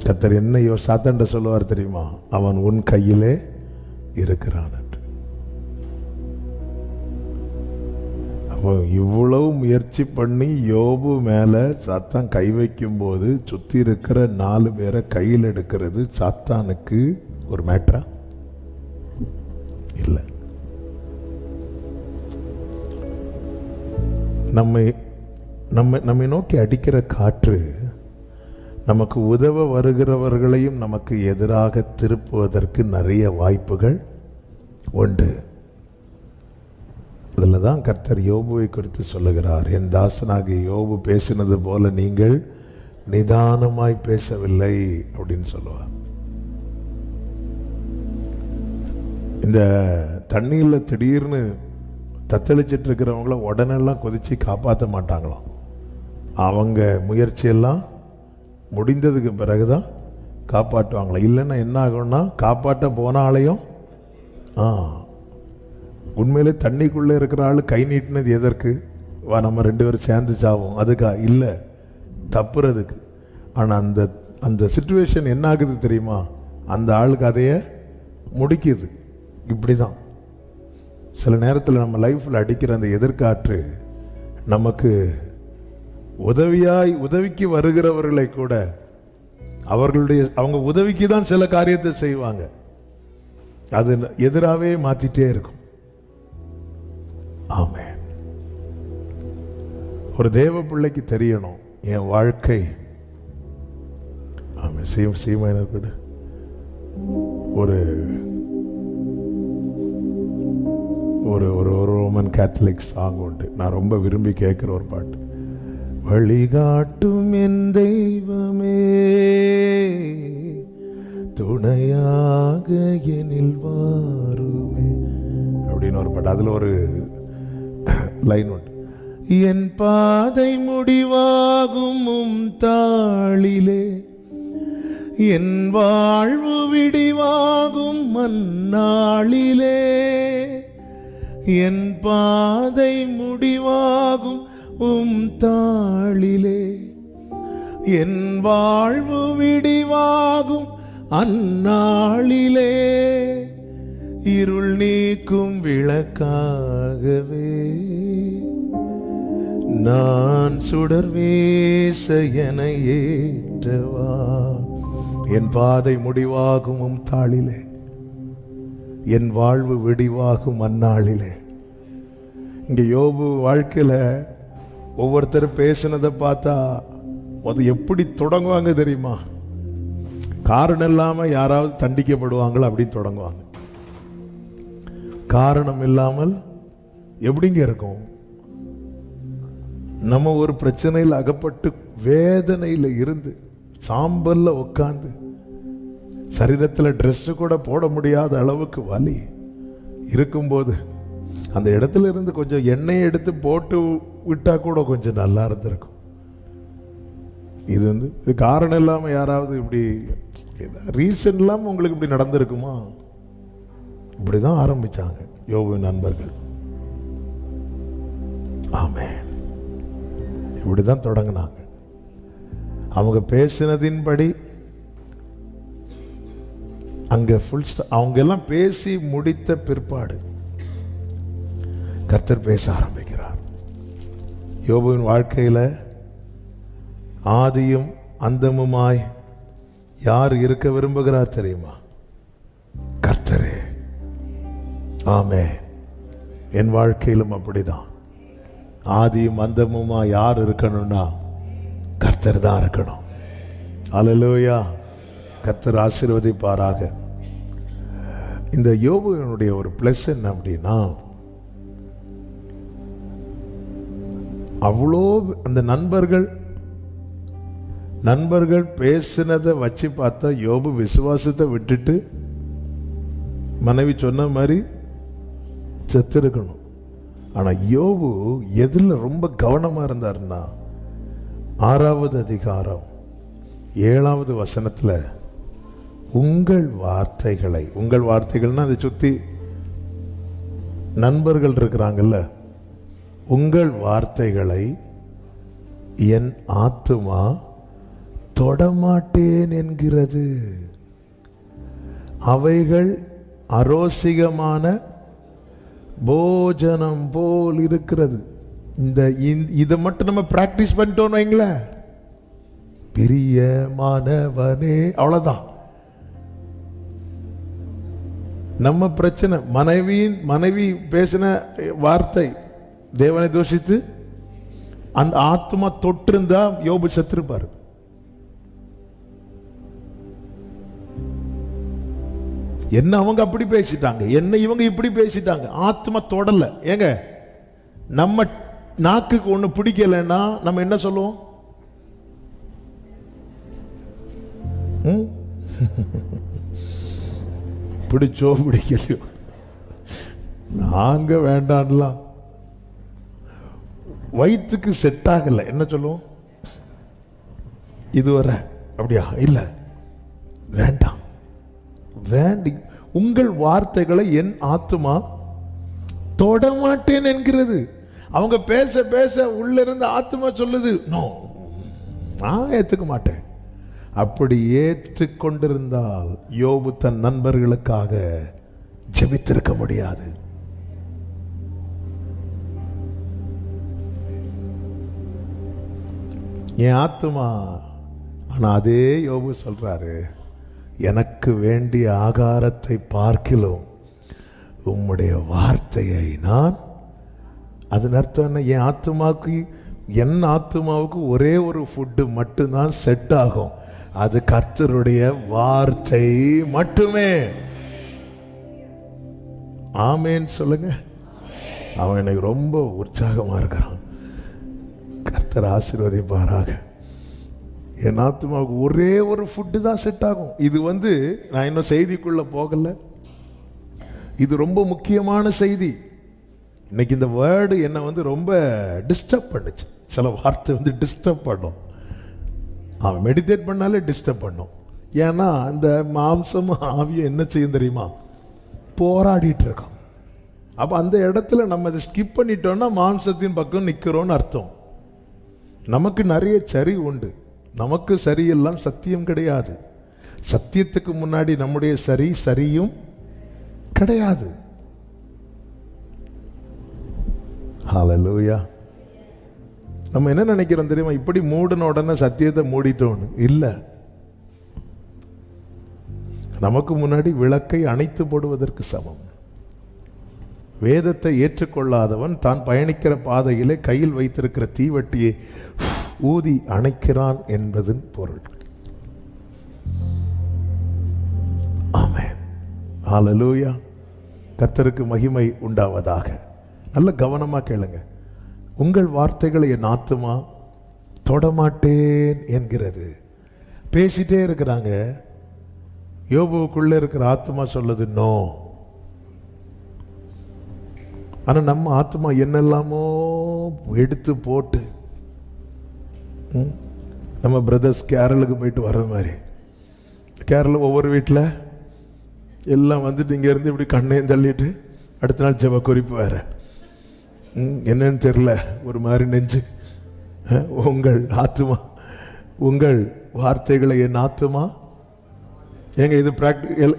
கர்த்தர் என்னையோ சாத்தான்ட சொல்லுவார் தெரியுமா? அவன் உன் கையிலே இருக்கிறான் என்று. அப்போ இவ்வளவு முயற்சி பண்ணி யோபு மேல சாத்தான் கை வைக்கும் போது சுத்தி இருக்கிற 4 பேரை கையில் எடுக்கிறது சாத்தானுக்கு ஒரு மேட்டரா? இல்லை. நம்மை நோக்கி அடிக்கிற காற்று நமக்கு உதவ வருகிறவர்களையும் நமக்கு எதிராக திருப்புவதற்கு நிறைய வாய்ப்புகள் உண்டு. அதில் தான் கர்த்தர் யோபுவை குறித்து சொல்லுகிறார், என் தாசனாகிய யோபு பேசினது போல நீங்கள் நிதானமாய் பேசவில்லை அப்படின்னு சொல்லுவார். இந்த தண்ணீரில் திடீர்னு தத்தளிச்சிட்டு இருக்கிறவங்கள உடனெல்லாம் கொதிச்சு காப்பாற்ற மாட்டாங்களாம். அவங்க முயற்சியெல்லாம் முடிந்ததுக்கு பிறகுதான் காப்பாற்றுவாங்களாம். இல்லைன்னா என்ன ஆகும்னா, காப்பாற்ற போனாலையும் உண்மையிலே தண்ணிக்குள்ளே இருக்கிற ஆள் கை நீட்டினது எதற்கு? வா நம்ம 2 பேரும் சேர்ந்து சாவோம் அதுக்கா? இல்லை, தப்புறதுக்கு. ஆனால் அந்த சிச்சுவேஷன் என்ன ஆகுது தெரியுமா? அந்த ஆளுக்கு அதைய முடிக்குது. இப்படி தான் சில நேரத்தில் நம்ம லைஃப்பில் அடிக்கிற அந்த எதிர்காற்று நமக்கு உதவிக்கு வருகிறவர்களை கூட அவங்க உதவிக்கு தான் சில காரியத்தை செய்வாங்க, அது எதிராகவே மாத்திட்டே இருக்கும். ஆமென். ஒரு தேவ பிள்ளைக்கு தெரியணும், என் வாழ்க்கை சீமையினர் ஒரு ஒரு ரோமன் கேத்தலிக் சாங் உண்டு, நான் ரொம்ப விரும்பி கேட்கிற ஒரு பாட்டு. வழிகாட்டும் என் தெய்வமே துணையாக எனில் வாருமே அப்படின்னு ஒரு பாட்டு. அதுல ஒரு லைன் உண்டு, என் பாதை முடிவாகும் தாளிலே என் வாழ்வு விடிவாகும் மன்னாளிலே, என் பாதை முடிவாகும் தாளிலே என் வாழ்வு விடிவாகும் அந்நாளிலே, இருள் நீக்கும் விளக்காகவே நான் சுடர் வீச என ஏற்றவா. என் பாதை முடிவாகும் தாளிலே என் வாழ்வு விடிவாகும் அந்நாளிலே. இங்க யோபு வாழ்க்கையில ஒவ்வொருத்தரும் பேசினதை பார்த்தா அது எப்படி தொடங்குவாங்க தெரியுமா? காரணம் இல்லாம யாராவது தண்டிக்கப்படுவாங்களோ அப்படின்னு தொடங்குவாங்க. காரணம் இல்லாமல் எப்படிங்க இருக்கும்? நம்ம ஒரு பிரச்சனையில் அகப்பட்டு வேதனையில் இருந்து சாம்பல்ல உட்கார்ந்து சரீரத்தில் ட்ரெஸ் கூட போட முடியாத அளவுக்கு வலி இருக்கும்போது அந்த இடத்துல இருந்து கொஞ்சம் எண்ணெயை எடுத்து போட்டு விட்டா கூட கொஞ்சம் நல்லா இருந்திருக்கும். இது காரணம் இல்லாம யாராவது இப்படி ரீசன் இல்லாம உங்களுக்கு இப்படி நடந்திருக்குமா? இப்படிதான் ஆரம்பிச்சாங்க யோபு நண்பர்கள். ஆமென். இப்படிதான் தொடங்கினாங்க. அவங்க பேசினதின்படி அங்க அவங்க எல்லாம் பேசி முடித்த பிற்பாடு கர்த்தர் பேச ஆரம்பிக்கிறார். யோபுவின் வாழ்க்கையில ஆதியும் அந்தமுமாய் யார் இருக்க விரும்புகிறார் தெரியுமா? கர்த்தரே. ஆமென். என் வாழ்க்கையிலும் அப்படிதான். ஆதியும் அந்தமுமா யார் இருக்கணும்னா கர்த்தர் தான் இருக்கணும். அல்லேலூயா. கர்த்தர் ஆசீர்வதிப்பாராக. இந்த யோபுவினுடைய ஒரு பிளஸ் என்ன அப்படின்னா, அவ்வளோ அந்த நண்பர்கள் பேசினதை வச்சு பார்த்தா யோபு விசுவாசத்தை விட்டுட்டு மனைவி சொன்ன மாதிரி செத்து இருக்கணும். ஆனா யோபு எதுல ரொம்ப கவனமா இருந்தாருன்னா, 6வது அதிகாரம் 7வது வசனத்துல உங்கள் வார்த்தைகள்னா அதை சுத்தி நண்பர்கள் இருக்கிறாங்கல்ல, உங்கள் வார்த்தைகளை என் ஆத்துமா தொடமாட்டேன் என்கிறது. அவைகள் அரோசிகமான போஜனம் போல் இருக்கிறது. இதை மட்டும் நம்ம பிராக்டிஸ் பண்ணிட்டோம் வைங்களேன், பிரியமானவனே, அவ்வளவுதான். நம்ம பிரச்சனை மனைவி பேசின வார்த்தை தேவனை தோஷித்து அந்த ஆத்மா தொற்றிருந்தா யோபு செத்திருப்பாரு. என்ன அவங்க அப்படி பேசிட்டாங்க, என்ன இவங்க இப்படி பேசிட்டாங்க, ஆத்மா தொடல. ஏங்க நம்ம நாக்குக்கு ஒண்ணு பிடிக்கலன்னா நம்ம என்ன சொல்லுவோம்? பிடிச்சோ பிடிக்கலையோ நாங்க வேண்டாம்லாம். வயிற்றுக்கு செட் ஆகல என்ன சொல்லுவோம்? இதுவரை அப்படியா? இல்ல வேண்டாம். உங்கள் வார்த்தைகளை என் ஆத்துமா தொடமாட்டேன் என்கிறது. அவங்க பேச பேச உள்ள இருந்து ஆத்துமா சொல்லுது, நோ, நான் ஏத்துக்க மாட்டேன். அப்படி ஏற்றுக்கொண்டிருந்தால் யோபு தன் நண்பர்களுக்காக ஜெபித்திருக்க முடியாது. என் ஆத்துமா. ஆனா அதே யோபு சொல்றாரு, எனக்கு வேண்டிய ஆகாரத்தை பார்க்கிலும் உம்முடைய வார்த்தையை நான். அதன் அர்த்தம் என்ன? என் ஆத்துமாவுக்கு ஒரே ஒரு ஃபுட்டு மட்டும்தான் செட் ஆகும், அது கர்த்தருடைய வார்த்தை மட்டுமே. ஆமேன்னு சொல்லுங்க. அவன் எனக்கு ரொம்ப உற்சாகமா இருக்கிறான். கர்த்தர் ஆசீர்வதிப்பாராக. என் ஆத்துமாவுக்கு ஒரே ஒரு ஃபுட்டு தான் செட் ஆகும். இது நான் இன்னும் செய்திக்குள்ள போகல, இது ரொம்ப முக்கியமான செய்தி. இன்னைக்கு இந்த வேர்டு என்னை ரொம்ப டிஸ்டர்ப் பண்ணுச்சு. சில வார்த்தை டிஸ்டர்ப் பண்ணும். அவன் மெடிடேட் பண்ணாலே டிஸ்டர்ப் பண்ணும். ஏன்னா அந்த மாம்சமும் ஆவியும் என்ன செய்யும் தெரியுமா? போராடிட்டு இருக்கோம். அப்போ அந்த இடத்துல நம்ம அதை ஸ்கிப் பண்ணிட்டோம்னா மாம்சத்தின் பக்கம் நிற்கிறோன்னு அர்த்தம். நமக்கு நிறைய சரி உண்டு. நமக்கு சரியெல்லாம் சத்தியம் கிடையாது. சத்தியத்துக்கு முன்னாடி நம்முடைய சரியும் கிடையாது. ஹல்லேலூயா. நம்ம என்ன நினைக்கிறோம் தெரியுமா? இப்படி மூடின உடனே சத்தியத்தை மூடிட்டோன்னு இல்லை. நமக்கு முன்னாடி விளக்கை அணைத்து போடுவதற்கு சமம். வேதத்தை ஏற்றுக்கொள்ளாதவன் தான் பயணிக்கிற பாதையிலே கையில் வைத்திருக்கிற தீவட்டியை ஊதி அணைக்கிறான் என்பதன் பொருள். ஆமென். ஹல்லேலூயா. கர்த்தருக்கு மகிமை உண்டாவதாக. நல்ல கவனமா கேளுங்க. உங்கள் வார்த்தைகளை என் ஆத்துமா தொடமாட்டேன் என்கிறது. பேசிட்டே இருக்கிறாங்க. யோபுவுக்குள்ள இருக்கிற ஆத்துமா சொல்லுது நோ. ஆனா நம்ம ஆத்துமா என்னெல்லாமோ எடுத்து போட்டு, நம்ம பிரதர்ஸ் கேரளுக்கு போயிட்டு வர்ற மாதிரி, கேரளா ஒவ்வொரு வீட்டில் எல்லாம் இங்கே இருந்து இப்படி கண்ணையும் தள்ளிட்டு அடுத்த நாள் ஜெப குறிப்பு வேற என்னன்னு தெரியல, ஒரு மாதிரி நெஞ்சு. உங்கள் ஆத்துமா, உங்கள் வார்த்தைகளை என் ஆத்துமா. ஏங்க இது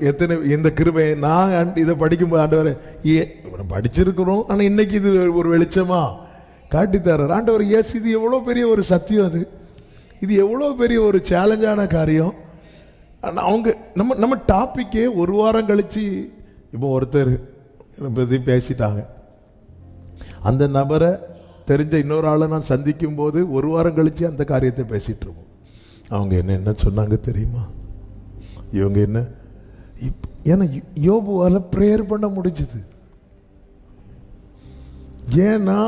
எத்தனை இந்த கிருபை நான் இதை படிக்கும்போது ஆண்டவரை படிச்சிருக்கிறோம். ஆனால் இன்னைக்கு இது ஒரு வெளிச்சமா காட்டித்தரார் ஆண்டவர். எஸ், இது எவ்வளோ பெரிய ஒரு சத்தியம், இது எவ்வளோ பெரிய ஒரு சேலஞ்சான காரியம். ஆனால் அவங்க நம்ம டாப்பிக்கே ஒரு வாரம் கழிச்சு இப்போ ஒருத்தர் பற்றி பேசிட்டாங்க. அந்த நபரை தெரிஞ்ச இன்னொரு ஆளை நான் சந்திக்கும் போது ஒரு வாரம் கழிச்சு அந்த காரியத்தை பேசிட்டு இருக்கோம். அவங்க என்ன சொன்னாங்க தெரியுமா? இவங்க என்ன, ஏன்னா யோபுவால பிரேயர் பண்ண முடிஞ்சது. ஏன்னா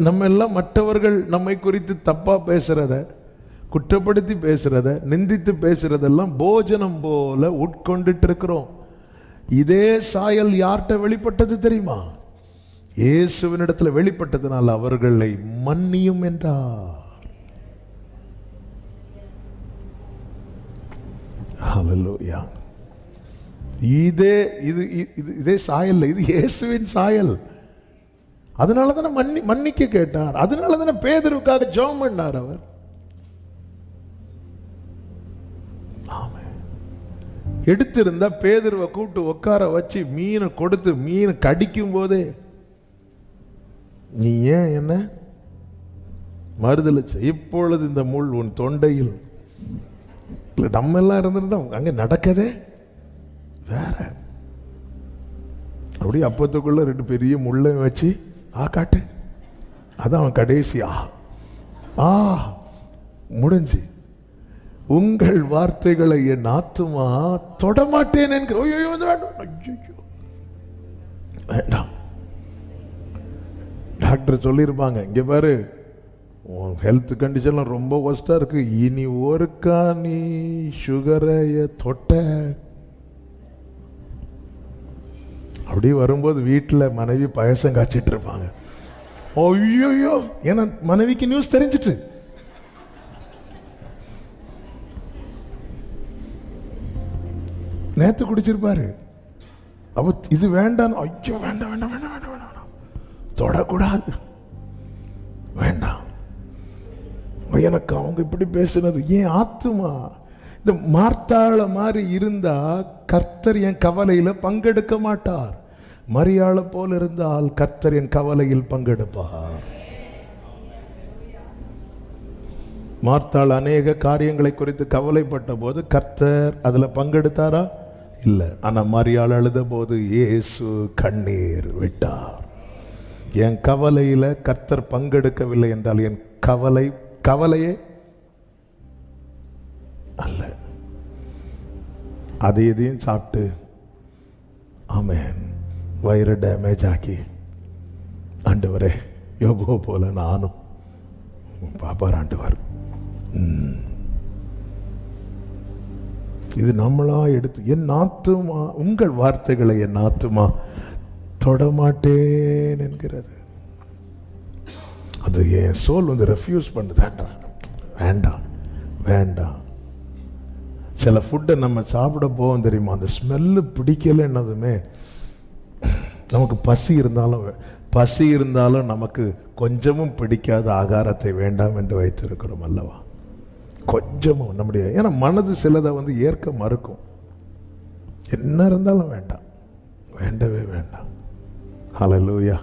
நம்ம எல்லாம் மற்றவர்கள் நம்மை குறித்து தப்பா பேசுறத, குற்றப்படுத்தி பேசுறத, நிந்தித்து பேசுறதெல்லாம் போஜனம் போல உட்கொண்டுட்டு இருக்கிறோம். இதே சாயல் யார்கிட்ட வெளிப்பட்டது தெரியுமா? இயேசுவினிடத்துல வெளிப்பட்டதுனால அவர்களை மன்னியும் என்றார். ஹல்லேலூயா. இதே சாயல், இது இயேசுவின் சாயல். அதனால தானே மன்னிக்க கேட்டார். அதனால தானே பேதுருவுக்காக ஜெபம் பண்ணார் அவர். எடுத்திருந்தா பேதுருவை கூப்பிட்டு உட்கார வச்சு மீனை கொடுத்து மீன் கடிக்கும் போதே நீ ஏன் என்ன மறுதலிச்ச? இப்பொழுது இந்த முள் உன் தொண்டையில். இல்லை, நம்ம எல்லாம் இருந்திருந்தா அங்கே நடக்கதே வேற. அப்படி அப்பத்துக்குள்ள 2 பெரிய முள்ளை வச்சு காட்டு. அதான் அவன் கடைசி முடிஞ்சு. உங்கள் வார்த்தைகளை என் ஆத்துமா தொடமாட்டேன் என்கிற. வேண்டாம். டாக்டர் சொல்லியிருப்பாங்க, இங்கே பாரு உன் ஹெல்த் கண்டிஷன்லாம் ரொம்ப ஒஸ்டாக இருக்கு, இனி ஒருக்கா நீ சுகரை தொட்ட. அப்படி வரும்போது வீட்டில் மனைவி பாயசம் காய்ச்சிட்டு இருப்பாங்க. ஐயோ, ஏன்னா மனைவிக்கு நியூஸ் தெரிஞ்சிட்டு. நேத்து குடிச்சிருப்பாரு. அப்ப இது வேண்டாம். ஐயோ, வேண்டாம் வேண்டாம் வேண்டாம் வேண்டாம் வேண்டாம், தொடக்கூடாது, வேண்டாம். எனக்கு அவங்க இப்படி பேசுனது. ஏன் ஆத்துமா இந்த மார்த்தாள மாதிரி இருந்தா கர்த்தர் என் கவலையில பங்கெடுக்க மாட்டார். மரியாளை போல இருந்தால் கர்த்தர் என் கவலையில் பங்கெடுப்பார். மார்த்தாள் அநேக காரியங்களை குறித்து கவலைப்பட்ட போது கர்த்தர் அதுல பங்கெடுத்தாரா? இல்லை. ஆனா மரியாள் அழுத போது இயேசு கண்ணீர் விட்டார். என் கவலையில கர்த்தர் பங்கெடுக்கவில்லை என்றால் என் கவலையே அல்ல. அது இதையும் சாப்பிட்டு ஆமென் வயிறு டேமேஜ் ஆக்கி ஆண்டவரே யோபு போல நானும் பாப்பார் ஆண்டவர். இது நம்மளா எடுத்து என் ஆத்துமா உங்கள் வார்த்தைகளை என் ஆத்துமா தொடமாட்டேன் என்கிறது. அது என் சோல் வந்து ரெஃப்யூஸ் பண்ணுது. வேண்டாம் வேண்டாம் வேண்டாம். சில ஃபுட்டை நம்ம சாப்பிட போவோம் தெரியுமா, அந்த ஸ்மெல்லு பிடிக்கலன்னதுமே நமக்கு பசி இருந்தாலும் நமக்கு கொஞ்சமும் பிடிக்காத ஆகாரத்தை வேண்டாம் என்று வைத்திருக்கிறோம் அல்லவா? கொஞ்சமும் நம்முடைய ஏன்னா மனது சிலதை வந்து ஏற்க மறுக்கும். என்ன இருந்தாலும் வேண்டாம், வேண்டவே வேண்டாம். ஹல்லேலூயா,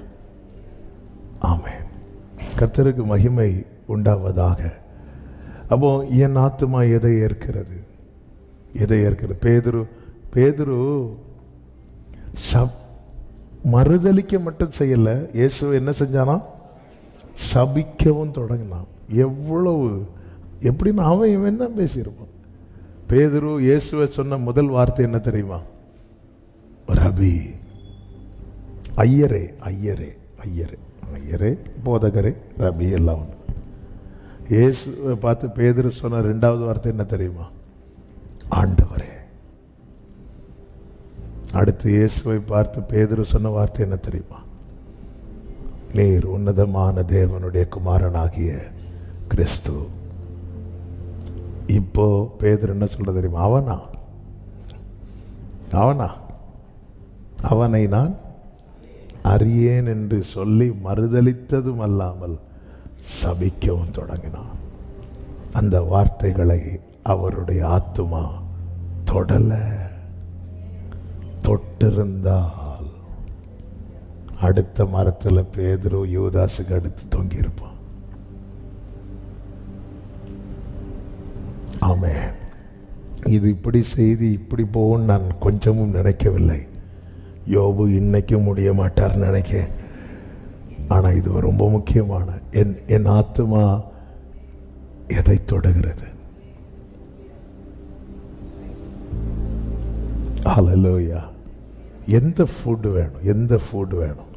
ஆமென். கர்த்தருக்கு மகிமை உண்டாவதாக. அப்போ என் ஆத்துமா எதை ஏற்கிறது? பேதுரு மறுதலிக்க மட்டும் செய்யல, இயேசுவை என்ன செஞ்சானா? சபிக்கவும் தொடங்கினான். எவ்வளவு எப்படின்னு அவன் இவன் தான் பேசியிருப்பான். பேதுரு இயேசுவை சொன்ன முதல் வார்த்தை என்ன தெரியுமா? ரபி, ஐயரே ஐயரே ஐயரே ஐயரே போதகரே ரபி எல்லாம் ஒன்று. இயேசுவை பார்த்து பேதுரு சொன்ன ரெண்டாவது வார்த்தை என்ன தெரியுமா? ஆண்டவரே. அடுத்து இயேசுவை பார்த்து பேதுரு சொன்ன வார்த்தை என்ன தெரியுமா? நீர் உன்னதமான தேவனுடைய குமாரனாகிய கிறிஸ்து. இப்போ பேதுரு என்ன சொல்ற தெரியுமா? அவனை நான் அறியேன் என்று சொல்லி மறுதலித்ததும் அல்லாமல் சபிக்கவும் தொடங்கினான். அந்த வார்த்தைகளை அவருடைய ஆத்துமா தொட்டிருந்தால் அடுத்த மரத்தில் பேதுரு யூதாசுக்கு அடுத்து தொங்கியிருப்பான். ஆமென். இது இப்படி செய்தி இப்படி போகும் நான் கொஞ்சமும் நினைக்கவில்லை. யோபு இன்னைக்கும் முடிய மாட்டார்னு நினைக்க. ஆனால் இது ரொம்ப முக்கியமான என் ஆத்துமா எதை தொடுகிறது? ஹல்லேலூயா. எந்த ஃபுட் வேணும்?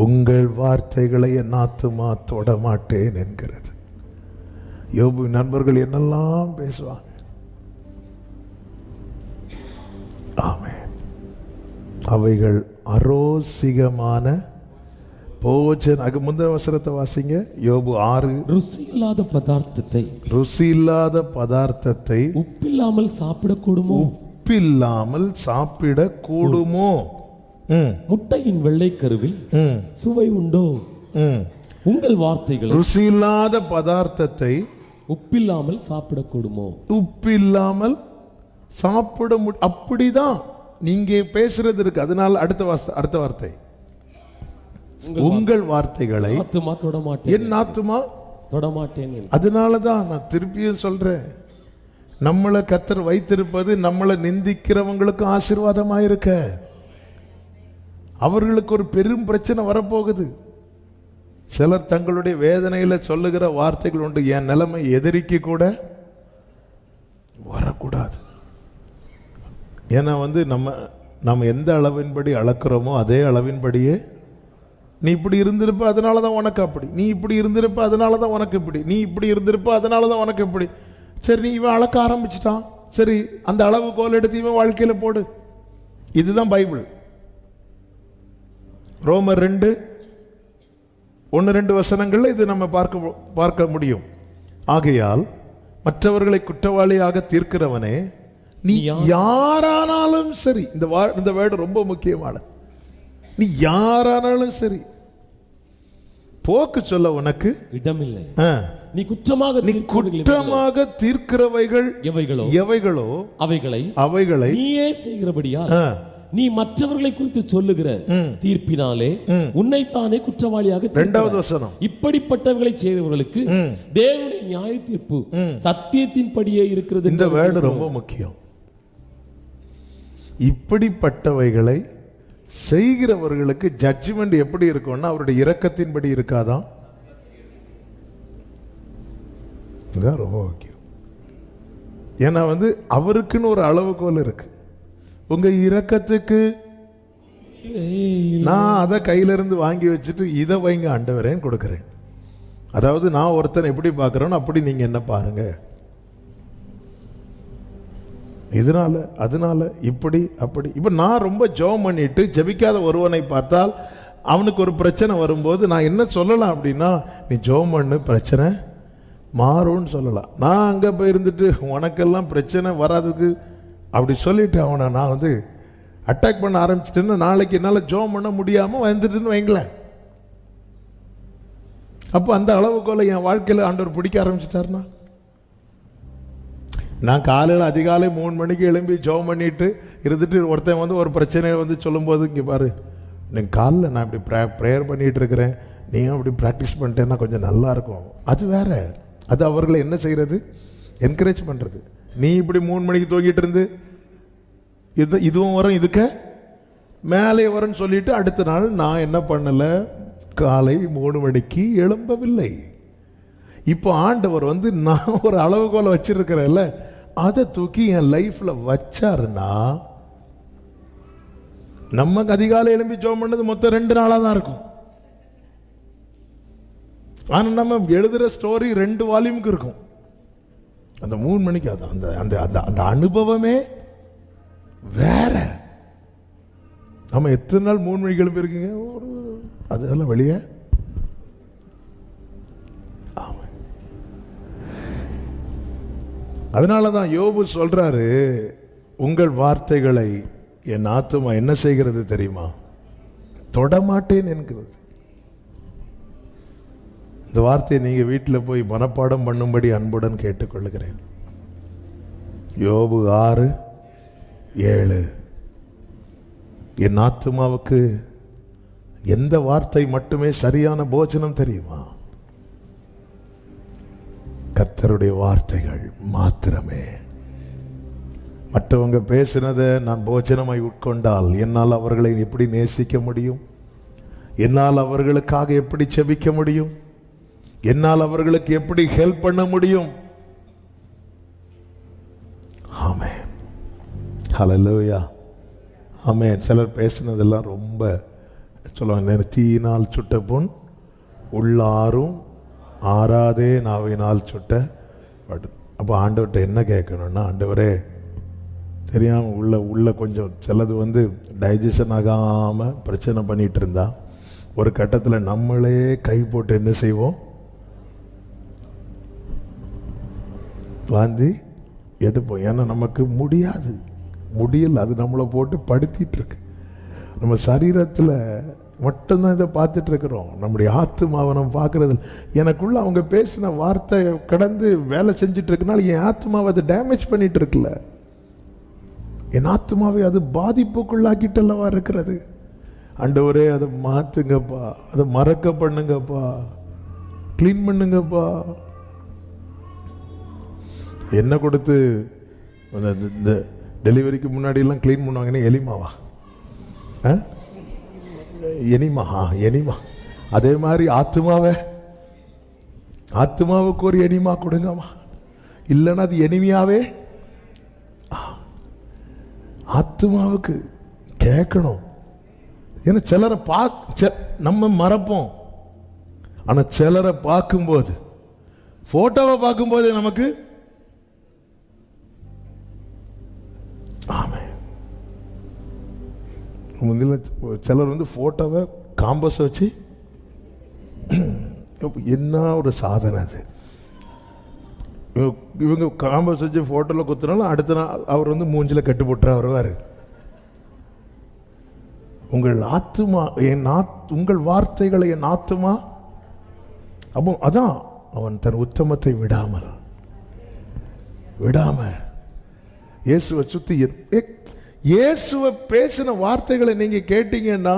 உங்கள் வார்த்தைகளை என் ஆத்துமா தொடமாட்டேன் என்கிறது. யோபு நண்பர்கள் என்னெல்லாம் பேசுவாங்க. ஆமென். அவைகள் அரோசிகமான போஜன். முந்தின வசனத்தை வாசிங்க. யோபு 6. ருசி இல்லாத பதார்த்தத்தை உப்பில்லாமல் சாப்பிடக்கூடுமோ? முட்டையின் வெள்ளை கருவில் சுவை உண்டோ? உங்கள் வார்த்தைகள் ருசி இல்லாத பதார்த்தத்தை உப்பில்லாமல் சாப்பிடக்கூடுமோ? உப்பில்லாமல் சாப்பிட அப்படிதான் நீங்க பேசுறது இருக்கு. அதனால அடுத்த வார்த்தை உங்கள் வார்த்தைகளை என் ஆத்துமா தொடமாட்டேன். அதனாலதான் நான் திருப்பியும் சொல்றேன், நம்மளை கர்த்தர் வைத்திருப்பது நம்மளை நிந்திக்கிறவங்களுக்கு ஆசீர்வாதமாயிருக்க. அவர்களுக்கு ஒரு பெரும் பிரச்சனை வரப்போகுது. சிலர் தங்களுடைய வேதனையில சொல்லுகிற வார்த்தைகள் உண்டு. என் நிலைமை எதிரிக்கு கூட வரக்கூடாது. ஏன்னா நம்ம எந்த அளவின்படி அளக்கிறோமோ அதே அளவின்படியே நீ இப்படி இருந்திருப்ப அதனால தான் உனக்கு அப்படி, நீ இப்படி இருந்திருப்ப அதனால தான் உனக்கு இப்படி, நீ இப்படி இருந்திருப்ப அதனால தான் உனக்கு இப்படி. சரி, நீ இவன் அளக்க ஆரம்பிச்சிட்டான், சரி அந்த அளவு கோல் எடுத்து இவன் வாழ்க்கையில் போடு. இதுதான் பைபிள். ரோமர் 2:1-2 வசனங்கள்ல இது நம்ம பார்க்க முடியும். ஆகையால் மற்றவர்களை குற்றவாளியாக தீர்க்கிறவனே, நீ யாரானாலும் சரி, இந்த வேர்டு ரொம்ப முக்கியமானது. நீ யாரானாலும் சரி, போக்கு சொல்ல உனக்கு இடமில்லை. நீ குற்றமாக தீர்க்கிறவைகள் எவைகளோ அவைகளை நீயே செய்கிறபடியா நீ மற்றவர்களை குறித்து சொல்லுகிற தீர்ப்பினாலே உன்னைத்தானே குற்றவாளியாக தீர்க்கிறாய். 2வது வசனம், இப்படிப்பட்டவர்களை செய்தவர்களுக்கு தேவனுடைய நியாய தீர்ப்பு சத்தியத்தின்படியே இருக்கிறது. இந்த வேர்டு ரொம்ப முக்கியம். இப்படிப்பட்டவைகளை செய்கிறவர்களுக்கு ஜட்ஜ்மெண்ட் எப்படி இருக்கும்னா அவருடைய இரக்கத்தின்படி இருக்காதான். இதுதான் ரொம்ப முக்கியம். ஏன்னா அவருக்குன்னு ஒரு அளவுகோல் இருக்கு. உங்க இரக்கத்துக்கு நான் அதை கையிலிருந்து வாங்கி வச்சுட்டு இதை வைங்க ஆண்டவரேன்னு கொடுக்குறேன். அதாவது நான் ஒருத்தன் எப்படி பார்க்குறேன்னு அப்படி நீங்க என்ன பாருங்க. இதனால அதனால இப்படி அப்படி. இப்போ நான் ரொம்ப ஜெபம் பண்ணிட்டு ஜெபிக்காத ஒருவனை பார்த்தால் அவனுக்கு ஒரு பிரச்சனை வரும்போது நான் என்ன சொல்லலாம் அப்படின்னா, நீ ஜெபம் பண்ணு, பிரச்சனை மாறும்னு சொல்லலாம். நான் அங்கே போயிருந்துட்டு உனக்கெல்லாம் பிரச்சனை வராதுக்கு அப்படி சொல்லிட்டு அவனை நான் அட்டாக் பண்ண ஆரம்பிச்சிட்டேன்னா நாளைக்கு என்னால் ஜெபம் பண்ண முடியாமல் வந்துட்டுன்னு வைங்களேன். அப்போ அந்த அளவுக்குள்ள என் வாழ்க்கையில் ஆண்டவர் பிடிக்க ஆரம்பிச்சிட்டாருன்னா, நான் காலையில் அதிகாலை 3 மணிக்கு எழும்பி ஜெபம் பண்ணிட்டு இருந்துட்டு ஒருத்தன் ஒரு பிரச்சனையை சொல்லும்போது, இங்கே பாரு நீங்கள் காலைல நான் இப்படி ப்ரேயர் பண்ணிகிட்டு இருக்கிறேன், நீயும் அப்படி ப்ராக்டிஸ் பண்ணிட்டேன்னா கொஞ்சம் நல்லா இருக்கும். அது வேற. அது அவர்களை என்ன செய்கிறது? என்கரேஜ் பண்ணுறது. நீ இப்படி 3 மணிக்கு தூங்கிட்டு இருந்து இதுவும் வரும், இதுக்க மேலே வரும்னு சொல்லிட்டு அடுத்த நாள் நான் என்ன பண்ணலை, காலை 3 மணிக்கு எழும்பவில்லை. இப்போ ஆண்டவர் நான் ஒரு அளவுகோலை வச்சிருக்கிறேன்ல, அதை தூக்கி என் லைஃப்ல வச்சாருன்னா நமக்கு அதிகாலை எழும்பி ஜெபம் பண்ணது மொத்தம் 2 நாளாக தான் இருக்கும். ஆனால் நம்ம எழுதுகிற ஸ்டோரி 2 வால்யூமுக்கு இருக்கும். அந்த 3 மணிக்கு அந்த அந்த அந்த அனுபவமே வேற. நம்ம எத்தனை நாள் 3 மணிக்கு எழுப்பி இருக்கீங்க? அதெல்லாம் வெளியே. அதனால தான் யோபு சொல்றாரு, உங்கள் வார்த்தைகளை என் ஆத்துமா என்ன செய்கிறது தெரியுமா? தொடமாட்டேன் என்கிறது. இந்த வார்த்தையை நீங்க வீட்டில் போய் மனப்பாடம் பண்ணும்படி அன்புடன் கேட்டுக்கொள்கிறேன். யோபு 6:7. என் ஆத்துமாவுக்கு எந்த வார்த்தை மட்டுமே சரியான போஜனம் தெரியுமா? கர்த்தருடைய வார்த்தைகள் மாத்திரமே. மற்றவங்க பேசினதை நான் போஜனமாய் உட்கொண்டால் என்னால் அவர்களை எப்படி நேசிக்க முடியும்? என்னால் அவர்களுக்காக எப்படி செபிக்க முடியும்? என்னால் அவர்களுக்கு எப்படி ஹெல்ப் பண்ண முடியும்? ஆமென், ஹல்லேலூயா, ஆமென். சிலர் பேசினதெல்லாம் ரொம்ப சொல்லுவாங்க, தீயினால் சுட்ட புண் உள்ளாரும் ஆறாதே நாவினால் சுட்ட படு. அப்போ ஆண்டவர்கிட்ட என்ன கேட்கணும்னா, ஆண்டவரே தெரியாமல் உள்ள கொஞ்சம் சிலது டைஜஷன் ஆகாமல் பிரச்சனை பண்ணிகிட்டு இருந்தா ஒரு கட்டத்தில் நம்மளே கை போட்டு என்ன செய்வோம்? வாந்தி எடுப்போம். ஏன்னா நமக்கு முடியல, அது நம்மளை போட்டு படுத்திட்டு இருக்கு. நம்ம சரீரத்தில் மட்டும்தான் இதை பார்த்துட்டு இருக்கிறோம், நம்முடைய ஆத்துமாவை நம்ம பார்க்கறது. எனக்குள்ள அவங்க பேசின வார்த்தை கடந்து வேலை செஞ்சுட்டு இருக்கனால என் ஆத்மாவை அதை டேமேஜ் பண்ணிட்டு இருக்குல்ல, என் ஆத்மாவை அது பாதிப்புக்குள்ளாக்கிட்டல்லவா இருக்கிறது. ஆண்டவரே அதை மாத்துங்கப்பா, அதை மறக்க பண்ணுங்கப்பா, கிளீன் பண்ணுங்கப்பா. என்ன கொடுத்து இந்த டெலிவரிக்கு முன்னாடியெல்லாம் க்ளீன் பண்ணுவாங்கன்னா எலிமாவா, எனிமா. அதே மாதிரி ஆத்மாவுக்கு ஒரு எனிமா கொடுங்கம்மா, இல்லைன்னா அது எனிமையாவே. ஆத்மாவுக்கு கேட்கணும். ஏன்னா சிலரை நம்ம மறப்போம், ஆனா சிலரை பார்க்கும்போது, போட்டோவை பார்க்கும்போது நமக்கு சிலர் போட்டோவை காம்பஸ் வச்சு என்ன ஒரு சாதனை அது. இவங்க காம்பஸ் வச்சு போட்டோல குத்துனாலும் அடுத்த நாள் அவர் மூஞ்சில கட்டு போட்டு வருவார். உங்கள் ஆத்துமா உங்கள் வார்த்தைகளை என் ஆத்துமா. அப்போ அதான் அவன் தன் உத்தமத்தை விடாமல் இயேசுவை சுத்தி இயேசுவை பேசின வார்த்தைகளை நீங்க கேட்டீங்கன்னா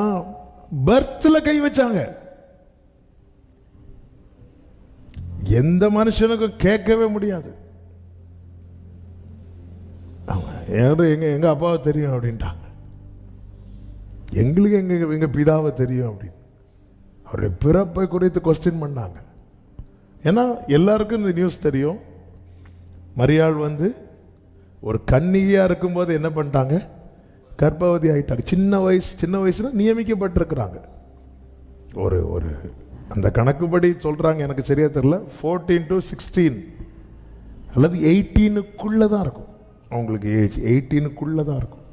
பர்த்ல கை வச்சாங்க. எந்த மனுஷனுக்கும் கேட்கவே முடியாது. எங்க அப்பாவை தெரியும் அப்படின்ட்டாங்க. எங்களுக்கு எங்க பிதாவை தெரியும் அப்படின்னு அவருடைய பிறப்பை குறித்து கொஸ்டின் பண்ணாங்க. ஏன்னா எல்லாருக்கும் இந்த நியூஸ் தெரியும். மரியாள் ஒரு கன்னிகையா இருக்கும்போது என்ன பண்ணிட்டாங்க, கர்ப்பவதி ஆயிட்டாங்க. சின்ன வயசுல நியமிக்கப்பட்டிருக்கிறாங்க. ஒரு ஒரு அந்த கணக்குப்படி சொல்றாங்க, எனக்கு சரியா தெரியல, 14 to 16 அல்லது 18க்குள்ள தான் இருக்கும் அவங்களுக்கு ஏஜ். 18க்குள்ள தான் இருக்கும்.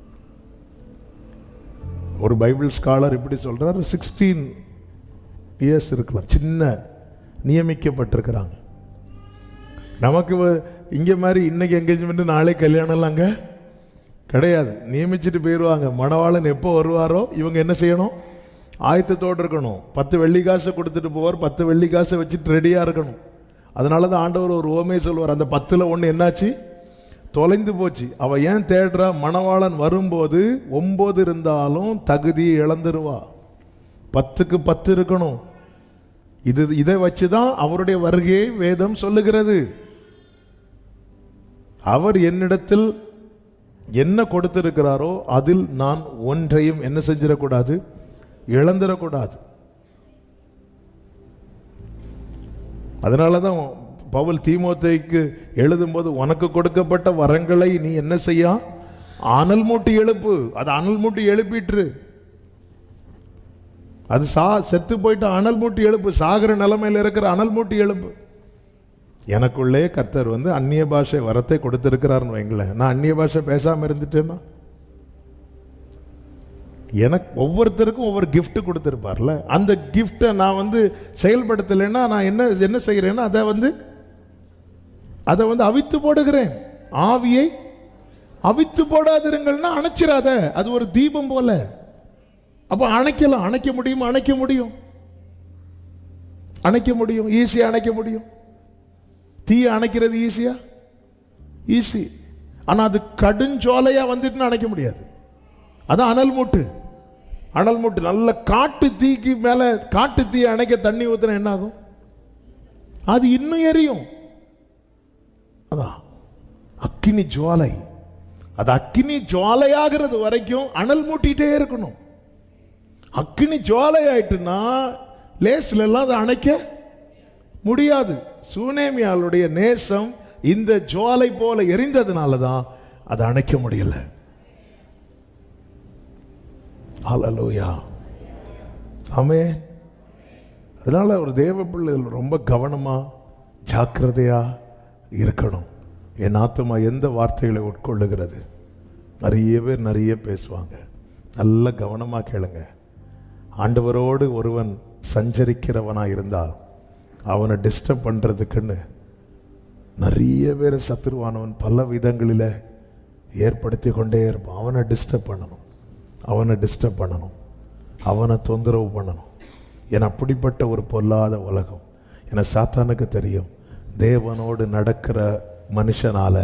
ஒரு பைபிள் ஸ்காலர் இப்படி சொல்றாரு, 16 இயர்ஸ் இருக்கலாம், சின்ன நியமிக்கப்பட்டிருக்கிறாங்க. நமக்கு இங்க மாதிரி இன்னைக்கு என்கேஜ்மெண்ட் நாளை கல்யாணம் அங்க கிடையாது. நியமிச்சுட்டு போயிடுவாங்க. மணவாளன் எப்போ வருவாரோ இவங்க என்ன செய்யணும், ஆயத்தத்தோடு இருக்கணும். 10 வெள்ளிக்காசை கொடுத்துட்டு போவார். 10 வெள்ளிக்காசை வச்சுட்டு ரெடியா இருக்கணும். அதனால தான் ஆண்டவர் ஒரு ஓமையை சொல்வார், அந்த 10ல் 1 என்னாச்சு, தொலைந்து போச்சு. அவ ஏன் தேடுறா, மணவாளன் வரும்போது 9 இருந்தாலும் தகுதியை இழந்துருவா. 10க்கு 10 இருக்கணும். இதை வச்சுதான் அவருடைய வருகையை வேதம் சொல்லுகிறது. அவர் என்னிடத்தில் என்ன கொடுத்திருக்கிறாரோ அதில் நான் ஒன்றையும் என்ன செஞ்சிடக்கூடாது, இழந்துடக்கூடாது. அதனாலதான் பவுல் தீமோத்தேயுக்கு எழுதும்போது, உனக்கு கொடுக்கப்பட்ட வரங்களை நீ என்ன செய்ய, அனல் மூட்டி எழுப்பு. அது அனல் மூட்டி எழுப்பிட்டு, அது செத்து போயிட்டு அனல் மூட்டி எழுப்பு. சாகர நிலைமையில் இருக்கிற அனல் மூட்டி எழுப்பு. எனக்குள்ளே கர்த்தர் அந்நிய பாஷை வரத்தை கொடுத்திருக்கிறார்னு வைங்களேன். நான் அந்நிய பாஷை பேசாம இருந்துட்டேன்னா, எனக்கு ஒவ்வொருத்தருக்கும் ஒவ்வொரு கிஃப்ட் கொடுத்திருப்பார்ல, அந்த கிஃப்டை நான் செயல்படுத்தலைன்னா நான் என்ன செய்கிறேன்னா அதை அவித்து போடுகிறேன். ஆவியை அவித்து போடாதிருங்கள்னா அணைச்சிடாத. அது ஒரு தீபம் போல. அப்போ அணைக்கலாம், அணைக்க முடியும், அணைக்க முடியும், ஈஸியா அணைக்க முடியும். தீயை அணைக்கிறது ஈஸி. ஆனா அது கடுஞ்சோலையா வந்துட்டுன்னு அணைக்க முடியாது. அதான் அனல் மூட்டு. நல்ல காட்டு தீக்கு மேல காட்டு தீயை அணைக்க தண்ணி ஊத்துனா என்ன ஆகும், அது இன்னும் எரியும். அதான் அக்கினி ஜுவாலை. அது அக்கினி ஜுவாலையாகிறது வரைக்கும் அனல் மூட்டிட்டே இருக்கணும். அக்கினி ஜுவாலை ஆயிட்டுன்னா லேஸ்ல எல்லாம் அதை அணைக்க முடியாது. சூனேமியாளுடைய நேசம் இந்த ஜுவாலை போல எரிந்ததுனால தான் அதை அணைக்க முடியல. ஹல்லேலூயா, ஆமென். அதனால ஒரு தேவ பிள்ளைகள் ரொம்ப கவனமா ஜாக்கிரதையா இருக்கணும். என் ஆத்துமா எந்த வார்த்தைகளை உட்கொள்ளுகிறது. நிறைய பேர் நிறைய பேசுவாங்க. நல்ல கவனமா கேளுங்க. ஆண்டவரோடு ஒருவன் சஞ்சரிக்கிறவனா இருந்தால் அவனை டிஸ்டர்ப் பண்றதுக்குன்னு நிறைய பேர் சத்துருவானவன் பல விதங்களில் ஏற்படுத்தி கொண்டே இருப்பான். அவனை டிஸ்டர்ப் பண்ணணும், அவனை தொந்தரவு பண்ணணும். என அப்படிப்பட்ட ஒரு பொல்லாத உலகம். என சாத்தானுக்கு தெரியும், தேவனோடு நடக்கிற மனுஷனால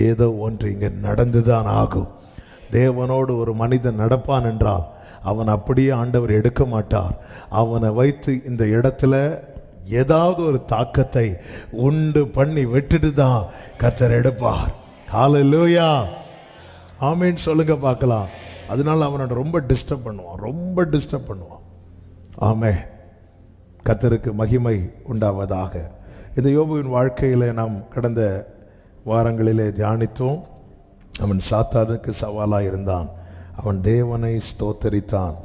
ஏதோ ஒன்று இங்கே நடந்துதான் ஆகும். தேவனோடு ஒரு மனிதன் நடப்பான் என்றால் அவன் அப்படியே ஆண்டவர் எடுக்க மாட்டார். அவனை வைத்து இந்த இடத்துல ஏதாவது ஒரு தாக்கத்தை உண்டு பண்ணி விட்டுட்டு தான் கர்த்தர் எடுப்பார். ஹல்லேலூயா, ஆமென் சொல்லுங்க பார்க்கலாம். அதனால அவனை ரொம்ப டிஸ்டர்ப் பண்ணுவான். ஆமென். கர்த்தருக்கு மகிமை உண்டாவதாக. இந்த யோபுவின் வாழ்க்கையில் நாம் கடந்த வாரங்களிலே தியானித்தோம். அவன் சாத்தானுக்கு சவாலாக இருந்தான், அவன் தேவனை ஸ்தோத்தரித்தான்.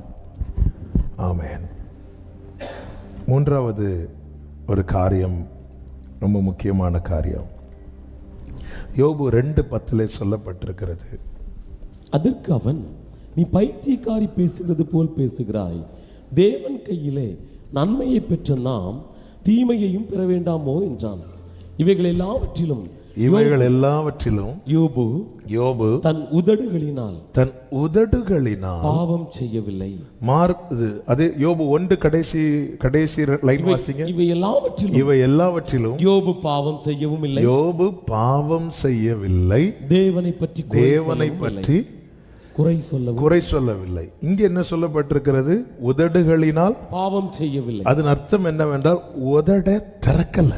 ஆமென். மூன்றாவது ஒரு காரியம், ரொம்ப முக்கியமான காரியம், யோபு 2:10 சொல்லப்பட்டிருக்கிறது. அதற்கு அவன், நீ பைத்தியக்காரி பேசுகிறது போல் பேசுகிறாய். தேவன் கையிலே நன்மையை பெற்ற நாம் தீமையையும் பெற வேண்டாமோ என்றான். இவைகள் எல்லாவற்றிலும் யோபு தன் உதடுகளினால் பாவம் செய்யவில்லை. அது யோபு 1 கடைசி லைன் வாசிங்க. இவை எல்லாவற்றிலும் யோபு பாவம் செய்யவும் இல்லை. தேவனை பற்றி குறை சொல்லவும் குறை சொல்லவில்லை. இங்க என்ன சொல்லப்பட்டிருக்கிறது? உதடுகளினால் பாவம் செய்யவில்லை. அதன் அர்த்தம் என்னவென்றால் உதட திறக்கல.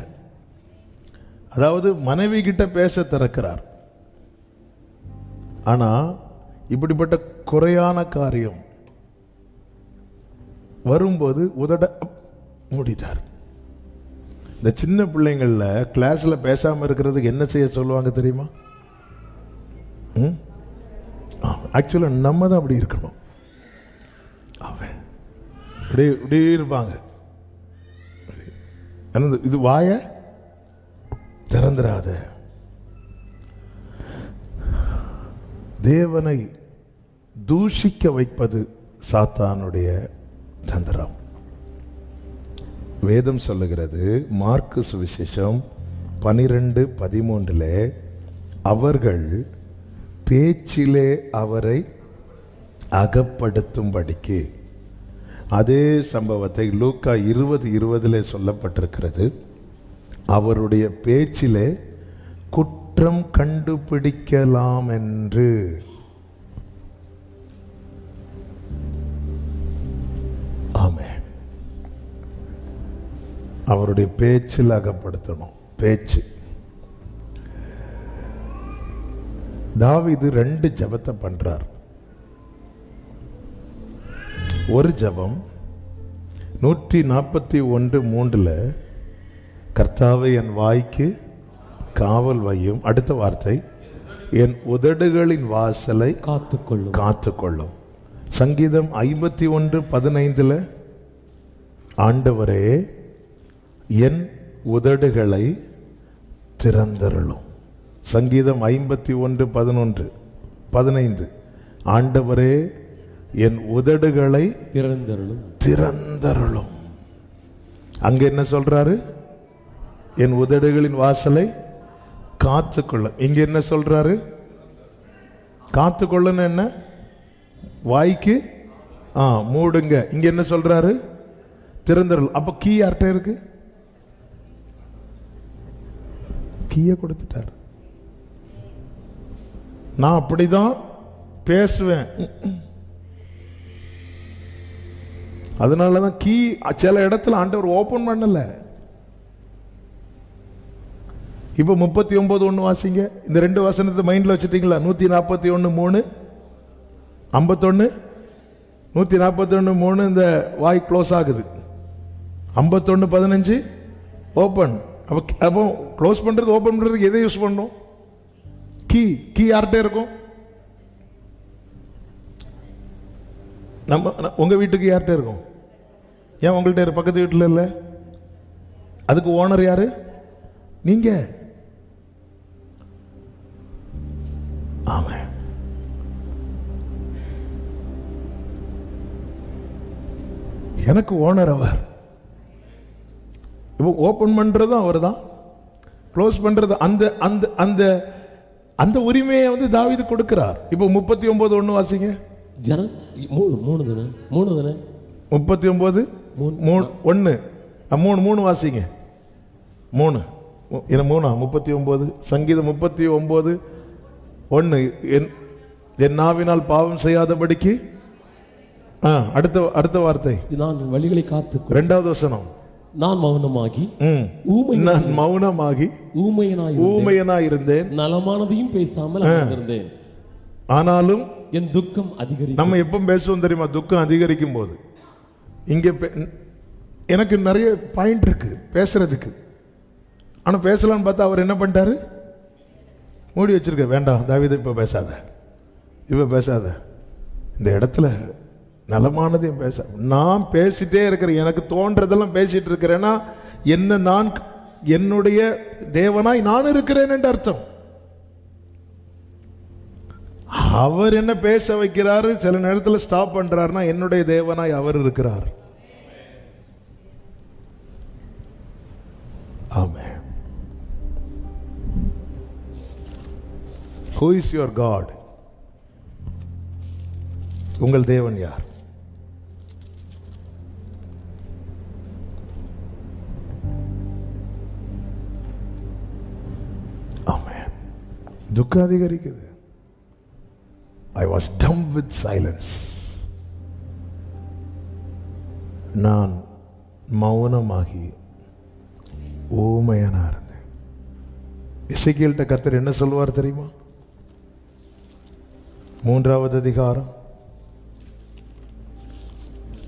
அதாவது மனைவி கிட்ட பேச திறக்கிறார். ஆனா இப்படிப்பட்ட குறையான காரியம் வரும்போது உதட மூடிட்டார். இந்த சின்ன பிள்ளைங்கள்ல கிளாஸ்ல பேசாம இருக்கிறதுக்கு என்ன செய்ய சொல்லுவாங்க தெரியுமா? ஆக்சுவலா நம்ம தான் அப்படி இருக்கணும். அவன் இப்படி இருப்பாங்க. இது வாய திறந்துராத. தேவனை தூஷிக்க வைப்பது சாத்தானுடைய தந்திரம். வேதம் சொல்லுகிறது, மார்க்கு சுவிசேஷம் 12:13 அவர்கள் பேச்சிலே அவரை அகப்படுத்தும்படிக்கு. அதே சம்பவத்தை லூக்கா 20:20 சொல்லப்பட்டிருக்கிறது. அவருடைய பேச்சிலே குற்றம் கண்டுபிடிக்கலாம் என்று. ஆமென். அவருடைய பேச்சில் அகப்படுத்தணும். பேச்சு. தாவீது 2 ஜெபத்தை பண்றார். ஒரு ஜெபம் 141:3 கர்த்தாவே என் வாய்க்கு காவல் வையும். அடுத்த வார்த்தை, என் உதடுகளின் வாசலை காத்துக்கொள்ளும். சங்கீதம் 51:15 ஆண்டவரே என் உதடுகளை திறந்தருளும். சங்கீதம் 51:15 ஆண்டவரே என் உதடுகளை திறந்தருளும். அங்க என்ன சொல்றாரு? என் உதடுகளின் வாசலை காத்துக்கொள்ள. இங்க என்ன சொல்றாரு? காத்துக்கொள்ளன்னு என்ன? வாய்க்கு மூடுங்க. இங்க என்ன சொல்றாரு? திறந்தருள். அப்ப கீ யார்கிட்ட இருக்கு? கீயை கொடுத்துட்டார். நான் அப்படிதான் பேசுவேன். அதனாலதான் கீ சில இடத்துல ஆண்டவர் ஓபன் பண்ணல. இப்ப 39:1 வாசிங்க. இந்த 2 வசனத்தை மைண்ட்ல வச்சுட்டீங்களா? 141:3 51 141:3 இந்த வாய் க்ளோஸ் ஆகுது. 51:15 ஓபன். அப்போ க்ளோஸ் பண்றது ஓபன் பண்றதுக்கு எதை யூஸ் பண்ணணும்? கீ. கீ யார்கிட்ட இருக்கும்? நம்ம உங்க வீட்டுக்கு யார்கிட்ட இருக்கும்? ஏன் உங்கள்கிட்ட பக்கத்து வீட்டில் இல்லை? அதுக்கு ஓனர் யாரு? நீங்க. ஆமாம். எனக்கு ஓனர் அவர். இப்போ ஓபன் பண்றதும் அவர் தான், க்ளோஸ் பண்றது அந்த அந்த அந்த அந்த உரிமையை வந்து தாவீது கொடுக்கிறார். இப்போ 39:1 வாசிங்க. 39:1 வாசிங்க. 3 39 சங்கீதம் 39:1 என் நாவினால் பாவம் செய்யாதபடிக்கு. அடுத்த வார்த்தை, நான் வழிகளை காத்து. 2வது வசனம், நான் மௌனமாகி ஊமையனாய் இருந்தேன், நலமானதையும் பேசாமல் இருந்தேன். ஆனாலும் என் துக்கம் அதிகரிக்கும். நம்ம எப்ப பேசுவோம் தெரியுமா? துக்கம் அதிகரிக்கும் போது. இங்க எனக்கு நிறைய பாயிண்ட் இருக்கு பேசுறதுக்கு. ஆனா பேசலான்னு பார்த்தா அவர் என்ன பண்ணிட்டாரு? மூடி வச்சிருக்க. வேண்டாம் தாவீது, இப்ப பேசாத, இந்த இடத்துல நலமானதையும் பேச. நான் பேசிட்டே இருக்கிறேன், எனக்கு தோன்றதெல்லாம் பேசிட்டு இருக்கிறேன்னா என்ன, நான் என்னுடைய தேவனாய் நான் இருக்கிறேன் என்று அர்த்தம். அவர் என்ன பேச வைக்கிறாரு, சில நேரத்தில் ஸ்டாப் பண்றாருன்னா என்னுடைய தேவனாய் அவர் இருக்கிறார். ஆமென். Who is your God? உங்கள் தேவன் யார்? ஆமென். துக்கம் அதிகரிக்குது. I was dumb with silence. நான் மௌனமாகி ஊமையானா இருந்தேன். எசேக்கியேல்ட்ட கர்த்தர் என்ன சொல்வார் தெரியுமா? 3வது அதிகாரம்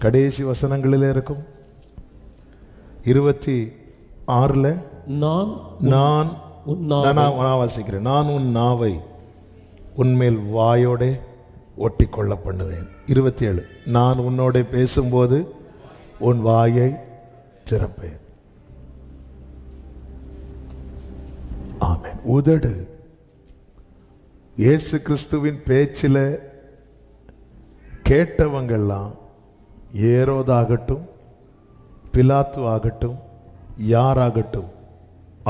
கடைசி வசனங்களிலே இருக்கும் 26 நான் வாசிக்கிறேன். நான் உன் நாவை உன்மேல் வாயோட ஒட்டி கொள்ள பண்ணுவேன். 27 நான் உன்னோட பேசும்போது உன் வாயை திறப்பேன். ஆமென். உதடு இயேசு கிறிஸ்துவின் பேச்சில கேட்டவங்கெல்லாம் ஏரோதாகட்டும் பிலாத்து ஆகட்டும் யாராகட்டும்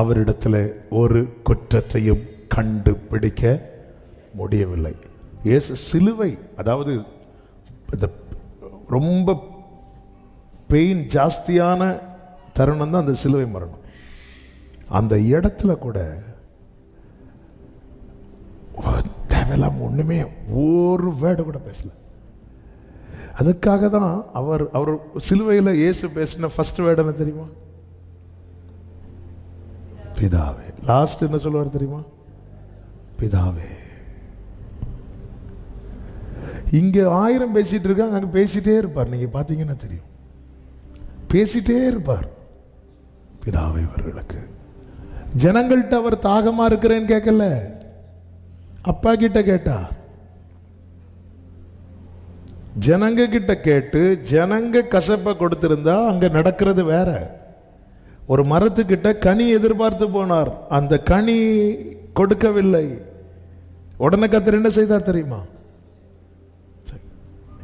அவரிடத்துல ஒரு குற்றத்தையும் கண்டுபிடிக்க முடியவில்லை. இயேசு சிலுவை, அதாவது ரொம்ப பெயின் ஜாஸ்தியான தருணம் தான் அந்த சிலுவை மரணம். அந்த இடத்துல கூட தேவையில்லாம ஒண்ணுமே ஒரு வேர்டு கூட பேசல. அதுக்காக தான் அவர் சிலுவையில் இயேசு பேசின ஃபர்ஸ்ட் வேர்டு என்ன தெரியுமா? பிதாவே. லாஸ்ட் என்ன சொல்லுவார் தெரியுமா? பிதாவே. இங்க 1000 பேசிட்டு இருக்காங்க, அங்க பேசிட்டே இருப்பார். நீங்க பாத்தீங்கன்னா தெரியும், பேசிட்டே இருப்பார். பிதாவே அவர்களுக்கு. ஜனங்கள்கிட்ட அவர் தாகமா இருக்கிறேன்னு கேட்கல, அப்பா கிட்ட கேட்டார். ஜனங்க கிட்ட கேட்டு ஜனங்க கசப்பை கொடுத்திருந்தா அங்க நடக்கிறது வேற. ஒரு மரத்துக்கிட்ட கனி எதிர்பார்த்து போனார், அந்த கனி கொடுக்கவில்லை. உடனே கர்த்தர் என்ன செய்தார் தெரியுமா?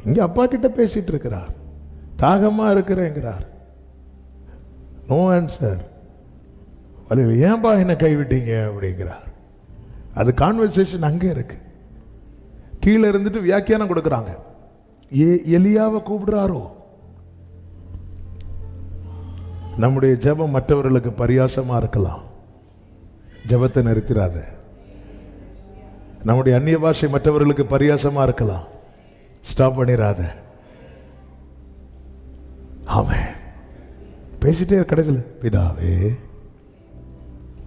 இங்க அப்பா கிட்ட பேசிட்டு இருக்கிறார், தாகமா இருக்கிறேங்கிறார். No answer. ஏன்பா என்ன கைவிட்டீங்க அப்படிங்கிறார். அது கான்வர்சேஷன் அங்கே இருக்கு. கீழே இருந்துட்டு வியாக்கியானம் கொடுக்குறாங்க. எலியாவை கூப்பிடுறாரோ? நம்முடைய ஜெபம் மற்றவர்களுக்கு பரியாசமா இருக்கலாம், ஜெபத்தை நிறுத்திராத. நம்முடைய அந்நிய பாஷை மற்றவர்களுக்கு பரியாசமா இருக்கலாம், ஸ்டாப் பண்ணிராத. ஆமென். பேசிட்டே கடைசியில் பிதாவே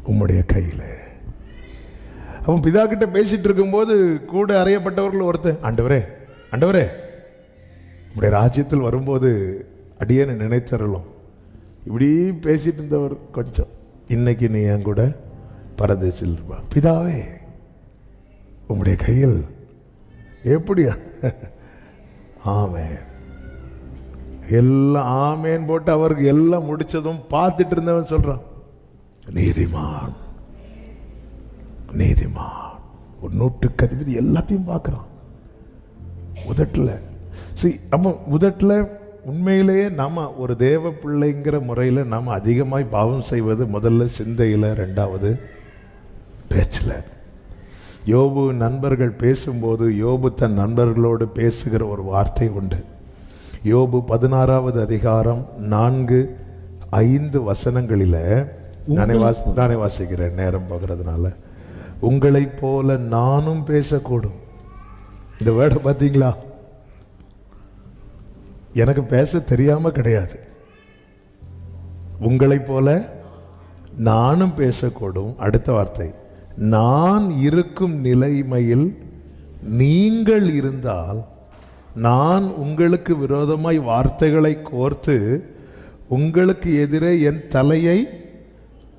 உம்முடைய கையில். அவன் பிதா கிட்ட பேசிட்டு இருக்கும்போது கூட அறையப்பட்டவர்கள் ஒருத்தன், ஆண்டவரே ஆண்டவரே உம்முடைய ராஜ்யத்தில் வரும்போது அடியேன்னு நினைத்தரலும். இப்படி பேசிட்டு இருந்தவர் கொஞ்சம், இன்னைக்கு நீ என் கூட பரதேசில் இருப்பா. பிதாவே உம்முடைய கையில் எப்படியா? ஆமென். எல்லாம் ஆமேன் போட்டு அவருக்கு எல்லாம் முடிச்சதும் பார்த்துட்டு இருந்தவன் சொல்றான், நீதிமான் நீதிமான். ஒரு நூற்றுக்கு அதிபதி எல்லாத்தையும் பார்க்குறான் உதட்டில். சரி, அப்போ உதட்டில் உண்மையிலேயே நம்ம ஒரு தேவ பிள்ளைங்கிற முறையில் நாம் அதிகமாய் பாவம் செய்வது முதல்ல சிந்தையில், ரெண்டாவது பேச்சில். யோபு நண்பர்கள் பேசும்போது யோபு தன் நண்பர்களோடு பேசுகிற ஒரு வார்த்தை உண்டு. யோபு 16வது அதிகாரம் 4-5 வசனங்களில் நானே வாசிக்கிறேன், நேரம் போகிறதுனால. உங்களை போல நானும் பேசக்கூடும். இந்த வேர்டை பார்த்தீங்களா? எனக்கு பேச தெரியாம கிடையாது. உங்களை போல நானும் பேசக்கூடும். அடுத்த வார்த்தை, நான் இருக்கும் நிலைமையில் நீங்கள் இருந்தால் நான் உங்களுக்கு விரோதமாய் வார்த்தைகளை கோர்த்து உங்களுக்கு எதிரே என் தலையை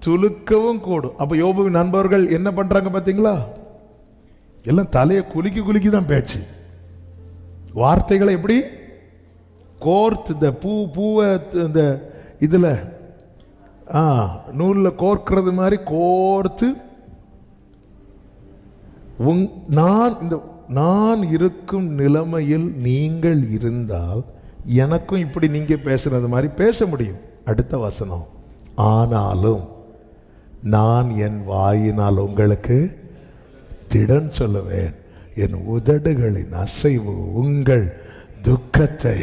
துலுக்கவும் கூடும். அப்ப யோபுவின் நண்பர்கள் என்ன பண்றாங்க பார்த்தீங்களா? எல்லாம் தலையை குலுக்கி தான் பேச்சு. வார்த்தைகளை எப்படி கோர்த்து, இந்த பூவை இந்த இதுல நூலில் கோர்க்கிறது மாதிரி கோர்த்து, நான் இருக்கும் நிலைமையில் நீங்கள் இருந்தால் எனக்கும் இப்படி நீங்க பேசுறது மாதிரி பேச முடியும். அடுத்த வசனம், ஆனாலும் நான் என் வாயினால் உங்களுக்கு திடன் சொல்லுவேன், என் உதடுகளின் அசைவு உங்கள் துக்கத்தை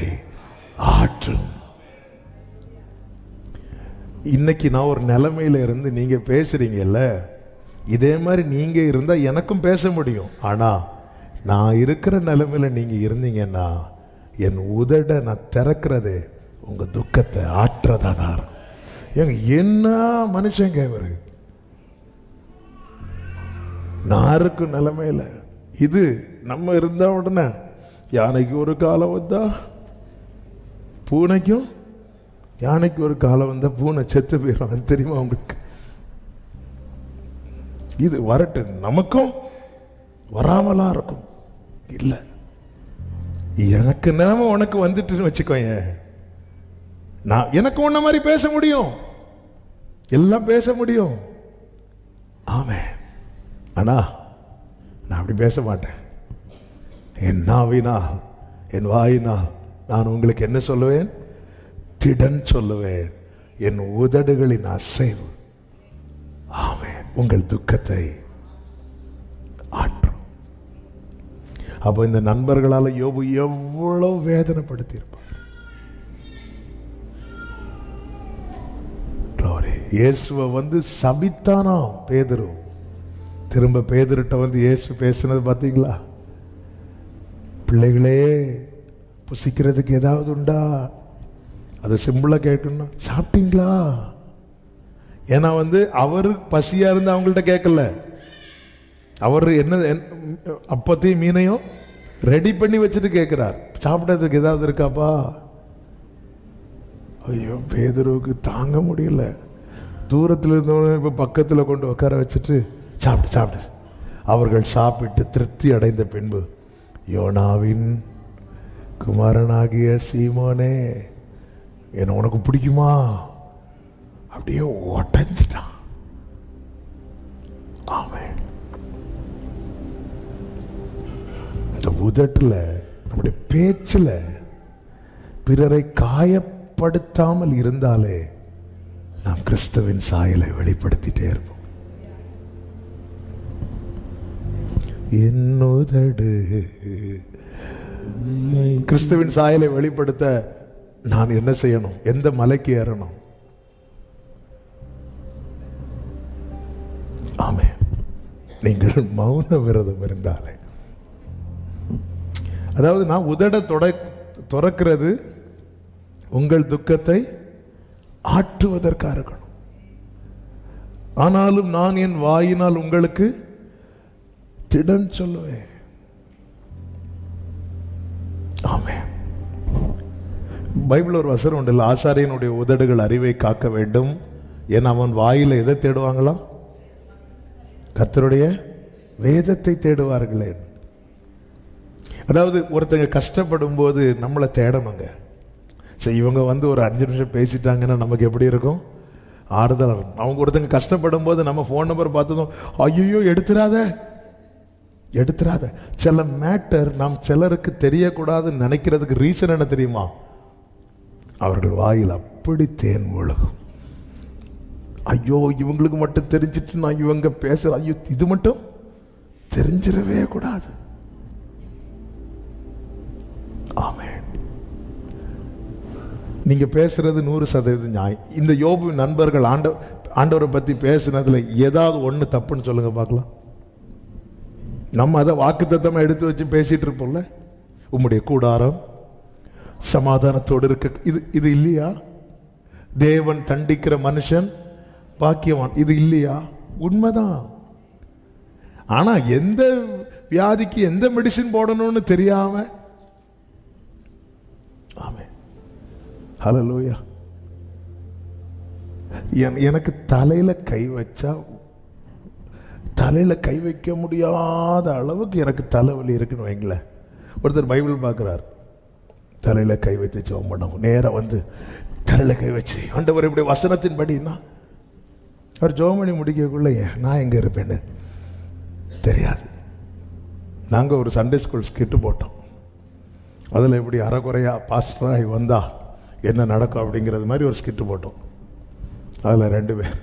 ஆற்றும். இன்னைக்கு நான் ஒரு நிலைமையில இருந்து நீங்க பேசுறீங்கல்ல, இதே மாதிரி நீங்க இருந்தா எனக்கும் பேச முடியும். ஆனா நான் இருக்கிற நிலைமையில் நீங்கள் இருந்தீங்கன்னா என் உதட நான் திறக்கிறது உங்கள் துக்கத்தை ஆற்றதா தான் இருக்கும். ஏங்க என்ன மனுஷங்க இவரு, நான் இருக்கும் நிலைமையில் இது நம்ம இருந்தா உடனே யானைக்கு ஒரு காலம் வந்தா பூனைக்கும், யானைக்கு ஒரு காலம் வந்தா பூனை செத்து போயிடும். அது தெரியுமா உங்களுக்கு? இது வரட்டு, நமக்கும் வராமலா இருக்கும். இல்லை, எனக்கு நிலைமை உனக்கு வந்துட்டுன்னு வச்சுக்கோங்க, நான் எனக்கு உன்ன மாதிரி பேச முடியும், எல்லாம் பேச முடியும். ஆமே, ஆனா நான் அப்படி பேச மாட்டேன். என் நாவினால் என் வாயினால் நான் உங்களுக்கு என்ன சொல்லுவேன்? திடன் சொல்லுவேன். என் உதடுகளின் அசைவு ஆமே உங்கள் துக்கத்தை ஆற்றும். அப்போ இந்த நண்பர்களால் யோபு எவ்வளவு வேதனைப்படுத்தியிருப்பார். இயேசுவை வந்து சபித்தானாம் பேதுரு. திரும்ப பேதுருட்ட வந்து இயேசு பேசினது பார்த்தீங்களா? பிள்ளைகளே, புசிக்கிறதுக்கு ஏதாவது உண்டா? அதை சிம்பிளாக கேட்கணும், சாப்பிட்டீங்களா? ஏன்னா வந்து அவர் பசியாக இருந்து அவங்கள்ட்ட கேட்கல, அவர் என்ன அப்பத்தையும் மீனையும் ரெடி பண்ணி வச்சுட்டு கேட்குறார், சாப்பிட்றதுக்கு ஏதாவது இருக்காப்பா? ஐயோ, பேதுருவுக்கு தாங்க முடியல. தூரத்தில் இருந்தவங்க இப்போ பக்கத்தில் கொண்டு உட்கார வச்சுட்டு சாப்பிட்டு சாப்பிட்டு அவர்கள் சாப்பிட்டு திருப்தி அடைந்த பின்பு, யோனாவின் குமாரனாகிய சீமோனே, என்ன உனக்கு பிடிக்குமா? அப்படியே ஒட்டஞ்சிட்டான். ஆமென். இந்த உதட்டுல, நம்முடைய பேச்சில் பிறரை காயப்படுத்தாமல் இருந்தாலே நாம் கிறிஸ்துவின் சாயலை வெளிப்படுத்திட்டே இருப்போம். என்னுதடு கிறிஸ்துவின் சாயலை வெளிப்படுத்த நான் என்ன செய்யணும்? எந்த மலைக்கு ஏறணும்? ஆமே, நீங்கள் மௌன விரதம் இருந்தாலே, அதாவது நான் உதட துறக்கிறது உங்கள் துக்கத்தை ஆற்றுவதற்காக இருக்கணும். ஆனாலும் நான் என் வாயினால் உங்களுக்கு திடன் சொல்லுவேன். ஆமே. பைபிள் ஒரு வசனம் உண்டு, ஆசாரியனுடைய உதடுகள் அறிவை காக்க வேண்டும். ஏன்னா அவன் வாயில எதை தேடுவாங்களாம்? கர்த்தருடைய வேதத்தை தேடுவார்களே. அதாவது ஒருத்தங்க கஷ்டப்படும் போது நம்மளை தேடணுங்க. சரி, இவங்க வந்து ஒரு 5 நிமிஷம் பேசிட்டாங்கன்னா நமக்கு எப்படி இருக்கும்? ஆறுதல் இருக்கும். அவங்க ஒருத்தங்க கஷ்டப்படும் போது நம்ம ஃபோன் நம்பர் பார்த்ததும் ஐயோ எடுத்துறாத. சில மேட்டர் நாம் சிலருக்கு தெரியக்கூடாதுன்னு நினைக்கிறதுக்கு ரீசன் என்ன தெரியுமா? அவர்கள் வாயில் அப்படி தேன் ஒழுகும். ஐயோ, இவங்களுக்கு மட்டும் தெரிஞ்சிட்டு நான் இவங்க பேசுற, ஐயோ இது மட்டும் தெரிஞ்சிடவே கூடாது. ஆமென். நீங்க பேசுறது 100% நியாயம். இந்த யோபு நண்பர்கள் ஆண்டவரை பத்தி பேசுனதுல ஏதாவது ஒண்ணு தப்புன்னு சொல்லுங்க பார்க்கலாம். நம்ம அதை வாக்குத்தத்தமா எடுத்து வச்சு பேசிட்டு இருப்போம்ல. உம்முடைய கூடாரம் சமாதானத்தோடு இருக்க, இது இல்லையா? தேவன் தண்டிக்கிற மனுஷன் பாக்கியவான், இது இல்லையா? உண்மைதான். ஆனா எந்த வியாதிக்கு எந்த மெடிசின் போடணும்னு தெரியாம, ஆமென், ஹல்லேலூயா. எனக்கு தலையில கை வச்சா, தலையில கை வைக்க முடியாத அளவுக்கு எனக்கு தலைவலி இருக்குன்னு வைங்களேன். ஒருத்தர் பைபிள் பார்க்குறார், தலையில கை வைத்து ஜெபம் பண்ணவும் நேரம் வந்து தலையில கை வச்சு ஆண்டவர் இப்படி வசனத்தின் படினா, அவர் ஜெபம் பண்ணி முடிக்கக்குள்ள நான் எங்க இருப்பேன்னு தெரியாது. நாங்கள் ஒரு சண்டே ஸ்கூல் ஸ்கிட்டு போட்டோம். அதில் எப்படி அறகுறையா பாஸ்டராகி வந்தா என்ன நடக்கும் அப்படிங்கிறது மாதிரி ஒரு ஸ்கிட்டு போட்டோம். அதில் 2 பேர்,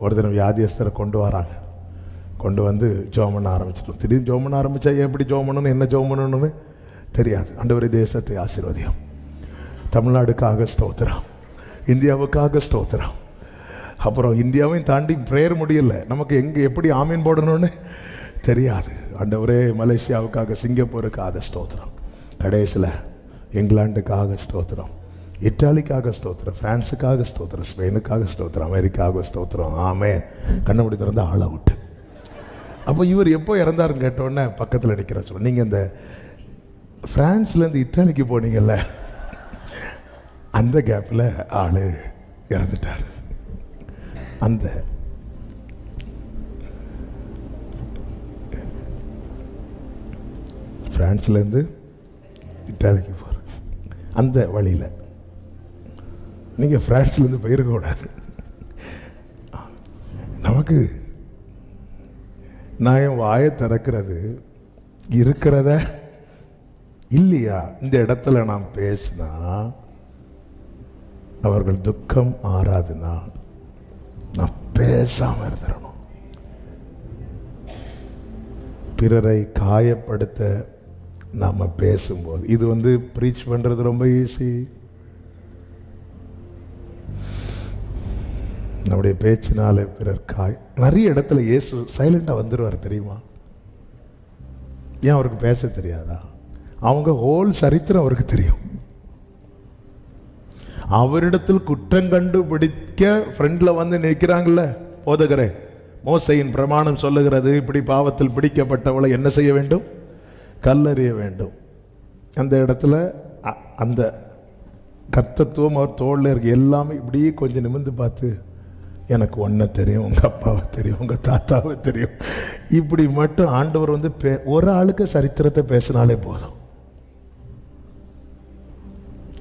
ஒருத்தர் வியாதியஸ்தரை கொண்டு வராங்க. கொண்டு வந்து ஜெபம் பண்ண ஆரம்பிச்சிட்டோம். திடீர்னு ஜெபம் பண்ண ஆரம்பித்தா எப்படி ஜெபம் பண்ணணும், என்ன ஜெபம் பண்ணணும்னு தெரியாது. ஆண்டவரே தேசத்தை ஆசீர்வதியும், தமிழ்நாடுக்காக ஸ்தோத்திரம், இந்தியாவுக்காக ஸ்தோத்திரம். அப்புறம் இந்தியாவையும் தாண்டி பிரேயர் முடியல, நமக்கு எங்கே எப்படி ஆமீன் போடணும்னு தெரியாது. ஆண்டவரே, மலேசியாவுக்காக, சிங்கப்பூருக்காக ஸ்தோத்திரம், கடைசியில் இங்கிலாந்துக்காக ஸ்தோத்திரம், இத்தாலிக்காக ஸ்தோத்திரம், பிரான்ஸுக்காக ஸ்தோத்திரம், ஸ்பெயினுக்காக ஸ்தோத்திரம், அமெரிக்காவுக்கு ஸ்தோத்திரம். ஆமென். கண்ணமுடி திறந்து ஆள் அவுட். அப்போ இவர் எப்போ இறந்தாருன்னு கேட்டோன்னே பக்கத்தில் நிற்கிற சொல்ல, நீங்கள் இந்த பிரான்ஸ்லேருந்து இத்தாலிக்கு போனீங்கல்ல, அந்த கேப்பில் ஆள் இறந்துட்டார். அந்த பிரான்ஸ்லேருந்து இத்தாலிக்கு போகிற அந்த வழியில் நீங்கள் பிரான்ஸ்லேருந்து போயிருக்கக்கூடாது. நமக்கு நான் என் வாயை திறக்கிறது இருக்கிறத இல்லையா, இந்த இடத்துல நான் பேசினா அவர்கள் துக்கம் ஆறாதுன்னா நான் பேசாமல் இருந்துடணும். பிறரை காயப்படுத்த நாம் பேசும்போது, இது ப்ரீச் பண்ணுறது ரொம்ப ஈஸி. நம்முடைய பேச்சினால பிறர் நிறைய இடத்துல இயேசு சைலண்டாக வந்துடுவார் தெரியுமா? ஏன் அவருக்கு பேச தெரியாதா? அவங்க ஹோல் சரித்திரம் அவருக்கு தெரியும். அவரிடத்தில் குற்றம் கண்டுபிடிக்க ஃப்ரெண்டில் வந்து நிற்கிறாங்கல்ல, போதகரே, மோசையின் பிரமாணம் சொல்லுகிறது, இப்படி பாவத்தில் பிடிக்கப்பட்டவளை என்ன செய்ய வேண்டும்? கல்லறிய வேண்டும். அந்த இடத்துல அந்த கர்த்தத்துவம் அவர் தோளில் இருக்கு. எல்லாமே இப்படியே கொஞ்சம் நிமிர்ந்து பார்த்து, எனக்கு ஒன்றை தெரியும், உங்கள் அப்பாவை தெரியும், உங்கள் தாத்தாவை தெரியும், இப்படி மட்டும் ஆண்டவர் ஒரு ஆளுக்கு சரித்திரத்தை பேசினாலே போதும்.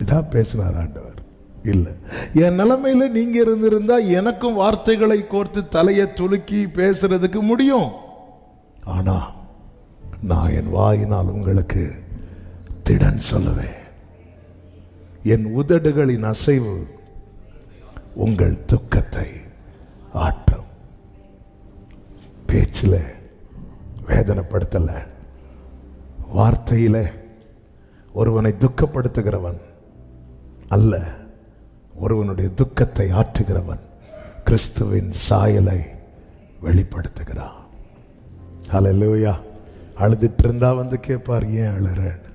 இதான் பேசினார் ஆண்டவர். இல்லை, என் நிலைமையில நீங்க இருந்திருந்தா எனக்கும் வார்த்தைகளை கோர்த்து தலையை துலுக்கி பேசுறதுக்கு முடியும். ஆனா நான் என் வாயினால் உங்களுக்கு திடன் சொல்லுவேன். என் உதடுகளின் அசைவு உங்கள் துக்கத்தை ஆற்றும். பேச்சில் வேதனைப்படுத்தல, வார்த்தையில ஒருவனை துக்கப்படுத்துகிறவன் அல்ல, ஒருவனுடைய துக்கத்தை ஆற்றுகிறவன் கிறிஸ்துவின் சாயலை வெளிப்படுத்துகிறான். ஹல்லேலூயா. அழுதுட்டு இருந்தா கேட்பார், ஏன் அழுறேன்னு.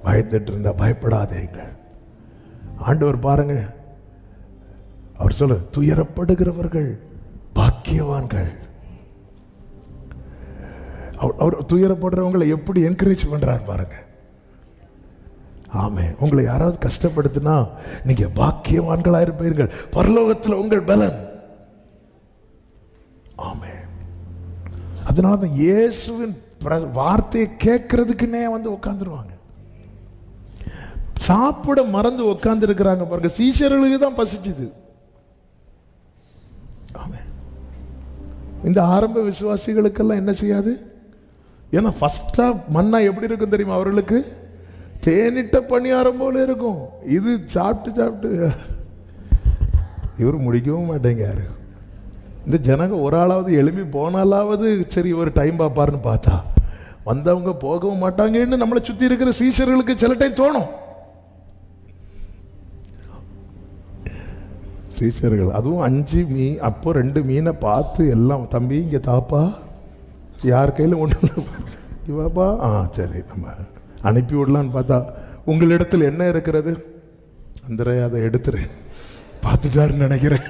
பயந்துட்டு இருந்தா பயப்படாதேங்க. ஆண்டவர் பாருங்க, அவர் சொல்ல, துயரப்படுகிறவர்கள் பாக்கியவான்கள். அவர் துயரப்படுறவங்களை எப்படி என்கரேஜ் பண்றார் பாருங்க. ஆமே, உங்களை யாராவது கஷ்டப்படுத்தினா நீங்க பாக்கியவான்களா இருப்பீர்கள், பரலோகத்தில் உங்கள் பலன். ஆமே. அதனால தான் இயேசுவின் வார்த்தையை கேட்கறதுக்குன்னே உட்கார்ந்துருவாங்க. சாப்பிட மறந்து உட்கார்ந்து இருக்கிறாங்க பாருங்க. சீஷர்களுக்கு தான் பசிச்சுது. ஆமே. இந்த ஆரம்ப விசுவாசிகளுக்கெல்லாம் என்ன செய்யாது? ஏன்னா ஃபர்ஸ்டா மன்னா எப்படி இருக்கும் தெரியுமா? அவர்களுக்கு தேனிட்ட பணியாரம் போல இருக்கும். இது சாப்பிட்டு சாப்பிட்டு இவர் முடிக்கவும் மாட்டேங்காரு. இந்த ஜனங்க ஒரு ஆளாவது எழுப்பி போனாலாவது சரி ஒரு டைம் பார்ப்பாருன்னு பார்த்தா வந்தவங்க போகவும் மாட்டாங்கன்னு நம்மளை சுற்றி இருக்கிற சீஷர்களுக்கு சில டைம் தோணும். சீஷர்கள் அதுவும் 5 மீன், அப்போ 2 மீனை பார்த்து எல்லாம், தம்பி இங்கே தாப்பா, யார் கையில் ஒன்று இவாப்பா, சரி நம்ம அனுப்பி விடலான்னு பார்த்தா, உங்களிடத்தில் என்ன இருக்கிறது? அந்தரே அதை எடுத்துரு, பார்த்துட்டாருன்னு நினைக்கிறேன்.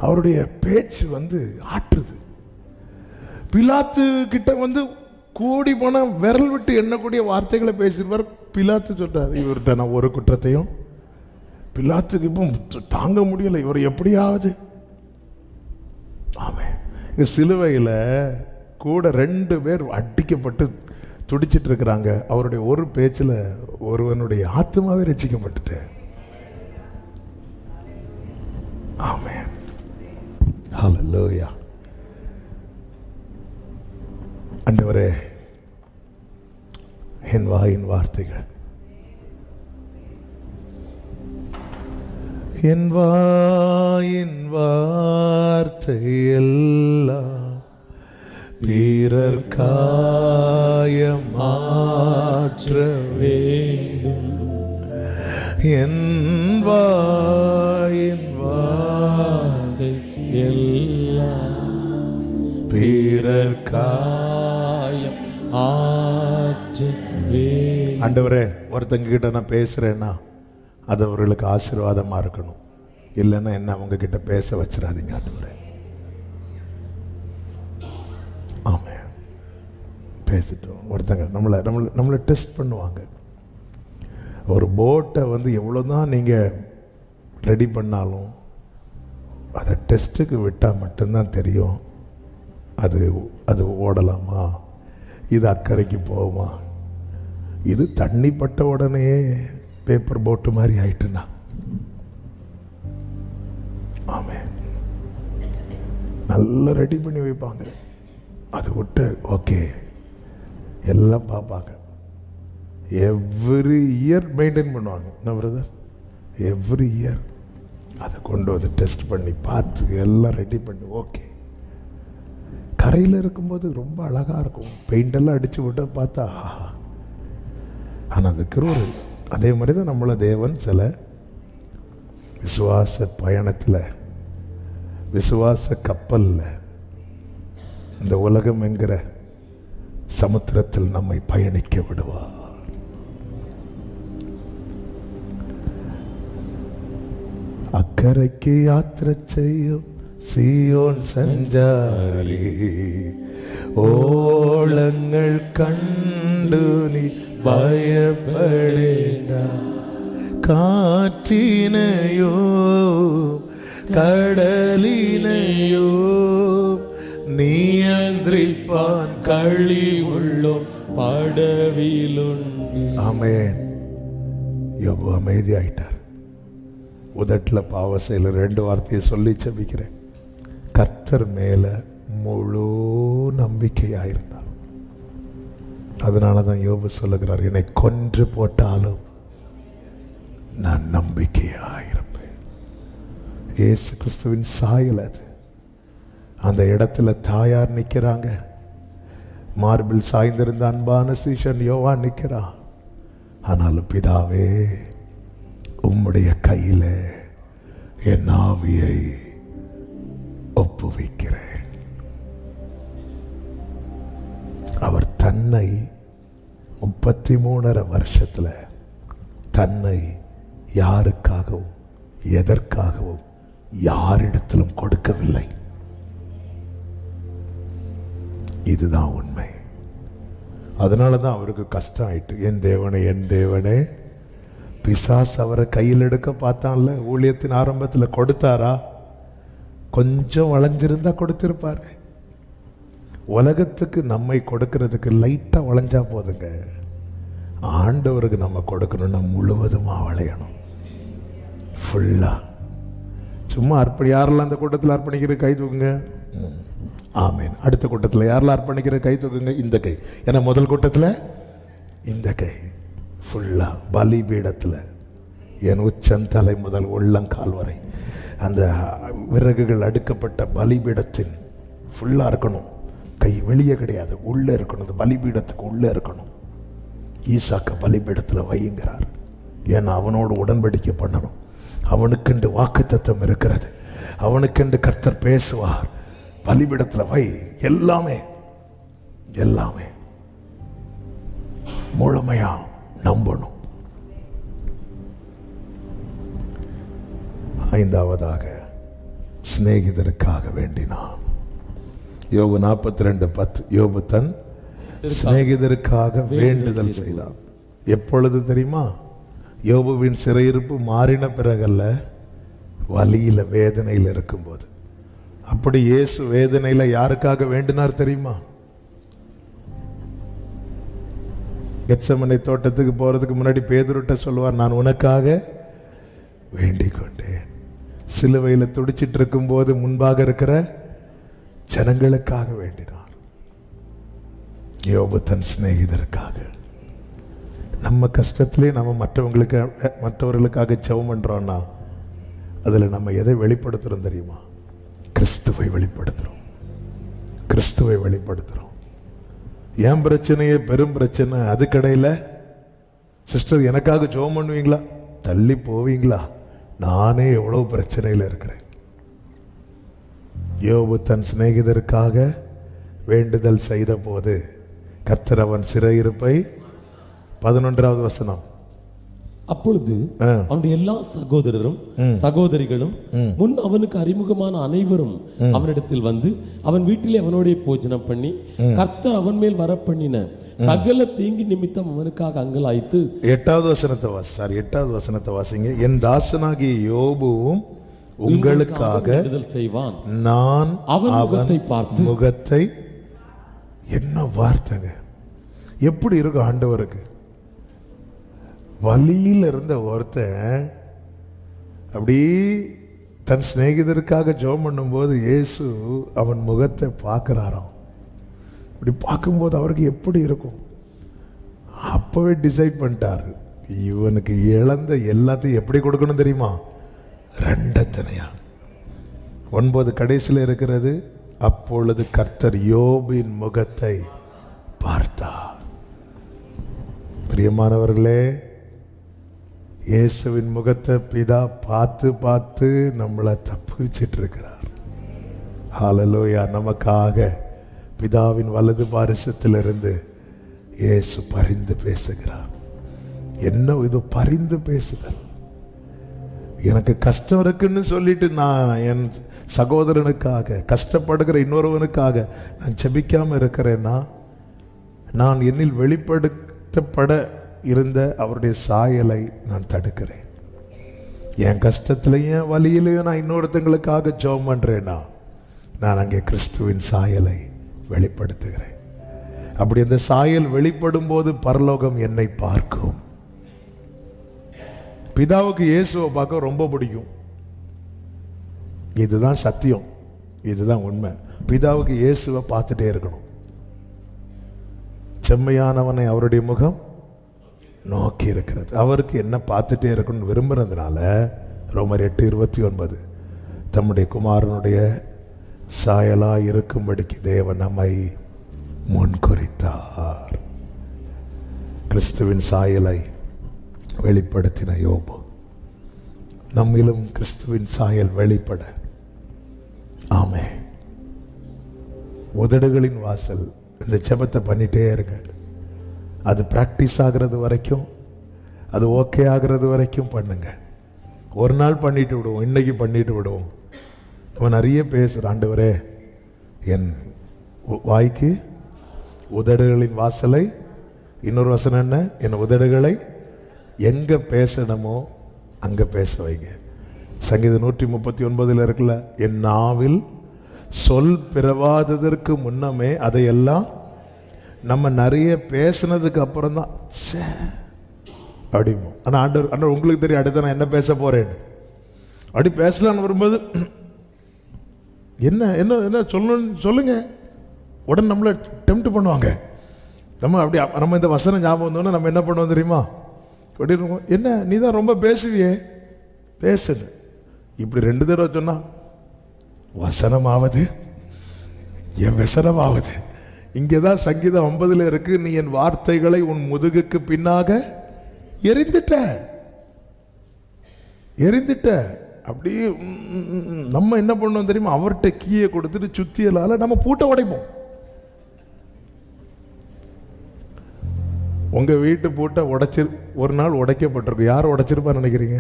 அவருடைய பேச்சு ஆற்றுது. பிலாத்து கிட்ட கூடி போன விரல் விட்டு எண்ணக்கூடிய வார்த்தைகளை பேசியிருப்பார். பிலாத்து சொல்றார், இவர்கிட்ட நான் ஒரு குற்றத்தையும், பிலாத்துக்கு இப்போ தாங்க முடியல, இவர் எப்படியாவது. ஆமே. சிலுவையில் கூட 2 பேர் அடிக்கப்பட்டு துடிச்சிட்டு இருக்கிறாங்க. அவருடைய ஒரு பேச்சில் ஒருவனுடைய ஆத்மாவே ரட்சிக்கப்பட்டுட்டு. ஆமே. ஹல்லேலூயா. ஆண்டவரே, என் வாயின் வார்த்தைகள், என் வாயின் வார்த்தை எல்லாம் பிறர் காயம் மாற்ற வேண்டும். என் வாயின் வார்த்தை பிறர் காயம் ஆற்றுவே. ஆண்டவரே, ஒருத்தங்க கிட்ட நான் பேசுறேன்னா அது அவர்களுக்கு ஆசீர்வாதமா இருக்கணும். இல்லைன்னா என்ன அவங்க கிட்ட பேச வச்சிடாதீங்க ஆண்டவரே. ஆமே, பேசிட்டோம். ஒருத்தங்க நம்மளை டெஸ்ட் பண்ணுவாங்க. ஒரு போட்டை வந்து எவ்வளோதான் நீங்கள் ரெடி பண்ணாலும் அதை டெஸ்ட்டுக்கு விட்டால் மட்டும்தான் தெரியும் அது ஓடலாமா, இது அக்கறைக்கு போகுமா. இது தண்ணி பட்ட உடனே பேப்பர் போட்டு மாதிரி ஆயிட்டுனா. ஆமே, நல்லா ரெடி பண்ணி வைப்பாங்க. அதை விட்டு ஓகே எல்லாம் பார்ப்பாங்க. எவ்ரி இயர் மெயின்டைன் பண்ணுவாங்க. என்ன பிரதர், எவ்ரி இயர் அதை கொண்டு வந்து டெஸ்ட் பண்ணி பார்த்து எல்லாம் ரெடி பண்ணி ஓகே. கரையில் இருக்கும்போது ரொம்ப அழகாக இருக்கும், பெயிண்டெல்லாம் அடித்து விட்டு பார்த்தா. ஆனால் அதுக்கு ஒரு அதே மாதிரி தான் நம்மளை தேவன் சில விசுவாச பயணத்தில், விசுவாச கப்பலில், இந்த உலகம் என்கிற சமுத்திரத்தில் நம்மை பயணிக்க விடுவார். அக்கறைக்கு யாத்திரை செய்யும் சீயோன் சஞ்சாரி, ஓளங்கள் கண்டு நீ பயப்படேண்டா. காற்றினையோ கடலினையோ நியந்திரிப்பான் களி உள்ளோம் படவிலுண்டு. ஆமென். யோபு அமைதியாயிட்டார். உதட்டில் பாவ செயல் 2 வார்த்தையை சொல்லி செபிக்கிறேன். கர்த்தர் மேல முழு நம்பிக்கையாயிருந்தார். அதனால தான் யோபு சொல்லுகிறார், என்னை கொன்று போட்டாலும் நான் நம்பிக்கையாயிருப்பேன். இயேசு கிறிஸ்துவின் சாயல் அது. அந்த இடத்துல தாயார் நிற்கிறாங்க, மார்பில் சாய்ந்திருந்த அன்பான சீஷன் யோவான் நிற்கிறான். ஆனாலும் பிதாவே, உம்முடைய கையில் என் ஆவியை ஒப்புவிக்கிறேன். அவர் தன்னை 33 வருஷத்துல தன்னை யாருக்காகவும் எதற்காகவும் யாரிடத்திலும் கொடுக்கவில்லை. இதுதான் உண்மை. அதனால தான் அவருக்கு கஷ்டம் ஆயிட்டு. என் தேவனே, என் தேவனே, பிசாசு அவரை கையில் எடுக்க பார்த்தான்ல. ஊழியத்தின் ஆரம்பத்தில் கொடுத்தாரா? கொஞ்சம் வளைஞ்சிருந்தா கொடுத்திருப்பாரு. உலகத்துக்கு நம்மை கொடுக்கறதுக்கு லைட்டாக வளைஞ்சா போதுங்க. ஆண்டவருக்கு நம்ம கொடுக்கணும்னா முழுவதுமாக வளையணும், ஃபுல்லாக. சும்மா யாரெல்லாம் அந்த கூட்டத்தில் அர்ப்பணிக்கிற கை தூக்குங்க. ஆமீன். அடுத்த கூட்டத்தில் யாரெல்லாம் அர்ப்பணிக்கிற கை தூக்குங்க. இந்த கை. ஏன்னா முதல் கூட்டத்தில் இந்த கை ஃபுல்லாக பலிபீடத்தில் என் உச்சந்தலை முதல் உள்ளங்கால் வரை அந்த விறகுகள் அடுக்கப்பட்ட பலிபீடத்தின் ஃபுல்லாக இருக்கணும். கை வெளியே கிடையாது, உள்ளே இருக்கணும். அந்த பலிபீடத்துக்கு உள்ளே இருக்கணும். ஈசாக்க பலிபீடத்தில் வையுங்கிறார். ஏன்னா அவனோடு உடன்படிக்கை பண்ணணும். அவனுக்கென்று வாக்குத்தத்தம் இருக்கிறது. அவனுக்கென்று கர்த்தர் பேசுவார். பலிபீடத்தில் வை. எல்லாமே எல்லாமே முழுமையா நம்பணும். 5வதாக சிநேகிதருக்காக வேண்டினான். யோபு 42:10. யோபு தன் சிநேகிதருக்காக வேண்டுதல் செய்தார். எப்பொழுது தெரியுமா? யோபுவின் சிறையிருப்பு மாறின பிறகல்ல, வலியில வேதனையில் இருக்கும்போது. அப்படி இயேசு வேதனையில யாருக்காக வேண்டினார் தெரியுமா? கெத்செமனே தோட்டத்துக்கு போறதுக்கு முன்னாடி பேதுருட்ட சொல்லுவார், நான் உனக்காக வேண்டிக் கொண்டேன். சிலுவையில் துடிச்சிட்டு இருக்கும் போது முன்பாக இருக்கிற ஜனங்களுக்காக வேண்டினார். யோபு தன் சிநேகிதருக்காக. நம்ம கஷ்டத்திலே நம்ம மற்றவர்களுக்காக ஜெபம் பண்றோம்னா அதுல நம்ம எதை வெளிப்படுத்துறோம் தெரியுமா? கிறிஸ்துவை வெளிப்படுத்துறோம். கிறிஸ்துவை வெளிப்படுத்துறோம். என் பிரச்சனையே பெரும் பிரச்சனை, அது கடையில் சிஸ்டர் எனக்காக ஜெபம் பண்ணுவீங்களா? தள்ளி போவீங்களா? நானே எவ்வளவு பிரச்சனையில் இருக்கிறேன். யோபு தன் சிநேகிதருக்காக வேண்டுதல் செய்த போது கர்த்தர் அவன் சிறையிருப்பை 11வது வசனம். அப்பொழுது அவனுடைய எல்லா சகோதரரும் சகோதரிகளும் முன் அவனுக்கு அறிமுகமான அனைவரும் அவனிடத்தில் வந்து அவன் வீட்டிலே அவனோட போஜனம் பண்ணி கர்த்தர் அவன் மேல் வரப்பண்ணின சகல தீங்கி நிமித்தம் அவனுக்காக அங்கலாய்த்து 8வது வசனத்தை வாசிங்க. என் தாசனாகிய யோபுவும் உங்களுக்காக செய்வான், நான் அவன் முகத்தை பார்த்து முகத்தை. என்ன வார்த்தைங்க! எப்படி இருக்கும் ஆண்டவருக்கு? வலியில் இருந்த ஒருத்தன் அப்படி தன் சிநேகிதருக்காக ஜெபம் பண்ணும்போது இயேசு அவன் முகத்தை பார்க்கிறாராம். இப்படி பார்க்கும்போது அவருக்கு எப்படி இருக்கும்? அப்பவே டிசைட் பண்ணிட்டாரு, இவனுக்கு இழந்த எல்லாத்தையும் எப்படி கொடுக்கணும் தெரியுமா? 2 9 கடைசியில் இருக்கிறது. அப்பொழுது கர்த்தர் யோபின் முகத்தை பார்த்தார். பிரியமானவர்களே, இயேசுவின் முகத்தை பிதா பார்த்து பார்த்து நம்மளை தப்பிச்சிட்டு இருக்கிறார். ஹல்லேலூயா! நமக்காக பிதாவின் வலது பாரிசத்திலிருந்து இயேசு பரிந்து பேசுகிறார். என்ன இது பரிந்து பேசுதல்! எனக்கு கஷ்டம் இருக்குன்னு சொல்லிட்டு நான் என் சகோதரனுக்காக, கஷ்டப்படுகிற இன்னொருவனுக்காக நான் ஜெபிக்காம இருக்கிறேன்னா, நான் என்னில் வெளிப்படுத்தப்பட இருந்த அவருடைய சாயலை நான் தடுக்கிறேன். என் கஷ்டத்திலையும் வலியிலையும் நான் இன்னொருத்தங்களுக்காக ஜெபம் பண்றேன்னா, நான் அங்கே கிறிஸ்துவின் சாயலை வெளிப்படுத்துகிறேன். அப்படி அந்த சாயல் வெளிப்படும் போது பரலோகம் என்னை பார்க்கும். பிதாவுக்கு இயேசுவை பார்க்க ரொம்ப பிடிக்கும். இதுதான் சத்தியம், இதுதான் உண்மை. பிதாவுக்கு இயேசுவை பார்த்துட்டே இருக்கணும். செம்மையானவனை அவருடைய முகம் நோக்கி இருக்கிறது. அவருக்கு என்ன பார்த்துட்டே இருக்கணும்னு விரும்புறதுனால ரோமர் 8:29 தம்முடைய குமாரனுடைய சாயலா இருக்கும்படிக்கு தேவன் நம்மை முன்குறித்தார். கிறிஸ்துவின் சாயலை வெளிப்படுத்தின யோபு, நம்மிலும் கிறிஸ்துவின் சாயல் வெளிப்பட. ஆமென். உதடுகளின் வாசல். இந்த ஜெபத்தை பண்ணிட்டே இருங்க. அது பிராக்டிஸ் ஆகிறது வரைக்கும், அது ஓகே ஆகிறது வரைக்கும் பண்ணுங்க. ஒரு நாள் பண்ணிட்டு விடுவோம், இன்னைக்கு பண்ணிட்டு விடுவோம். நம்ம நிறைய பேசுகிற ஆண்டவரே, என் வாய்க்கு உதடுகளின் வாசலை, இன்னொரு வசனம் என்ன? என் உதடுகளை எங்கே பேசணுமோ அங்கே பேச வைங்க. சங்கீதம் 139 இருக்குல்ல, என் நாவில் சொல் பிறவாததற்கு முன்னமே அதையெல்லாம். நம்ம நிறைய பேசுனதுக்கு அப்புறம் தான் அப்படிமோ. ஆனால் ஆண்டவர் உங்களுக்கு தெரியும் அடுத்த நான் என்ன பேச போறேன்னு. அப்படி பேசலான்னு வரும்போது என்ன என்ன என்ன சொல்லணும்னு சொல்லுங்க. உடனே நம்மளை டெம்ப்ட் பண்ணுவாங்க. நம்ம இந்த வசனம் ஞாபகம் வந்தோன்னா நம்ம என்ன பண்ணுவோம் தெரியுமா? அப்படி இருக்கும், என்ன நீ தான் ரொம்ப பேசுவியே, பேசுன்னு. இப்படி 2 தடவை சொன்னா வசனமாவது என் விசனமாவது. இங்கேதான் சங்கீதம் 50 இருக்கு, நீ என் வார்த்தைகளை உன் முதுகுக்கு பின்னாக எரிந்துட்ட. அப்படி நம்ம என்ன பண்ணுவோம் தெரியுமா? அவர்கிட்ட கீயை கொடுத்துட்டு சுத்தியலால நம்ம பூட்டை உடைப்போம். உங்க வீட்டு பூட்டை ஒரு நாள் உடைக்கப்பட்டிருக்கும். யார் உடைச்சிருப்பா நினைக்கிறீங்க?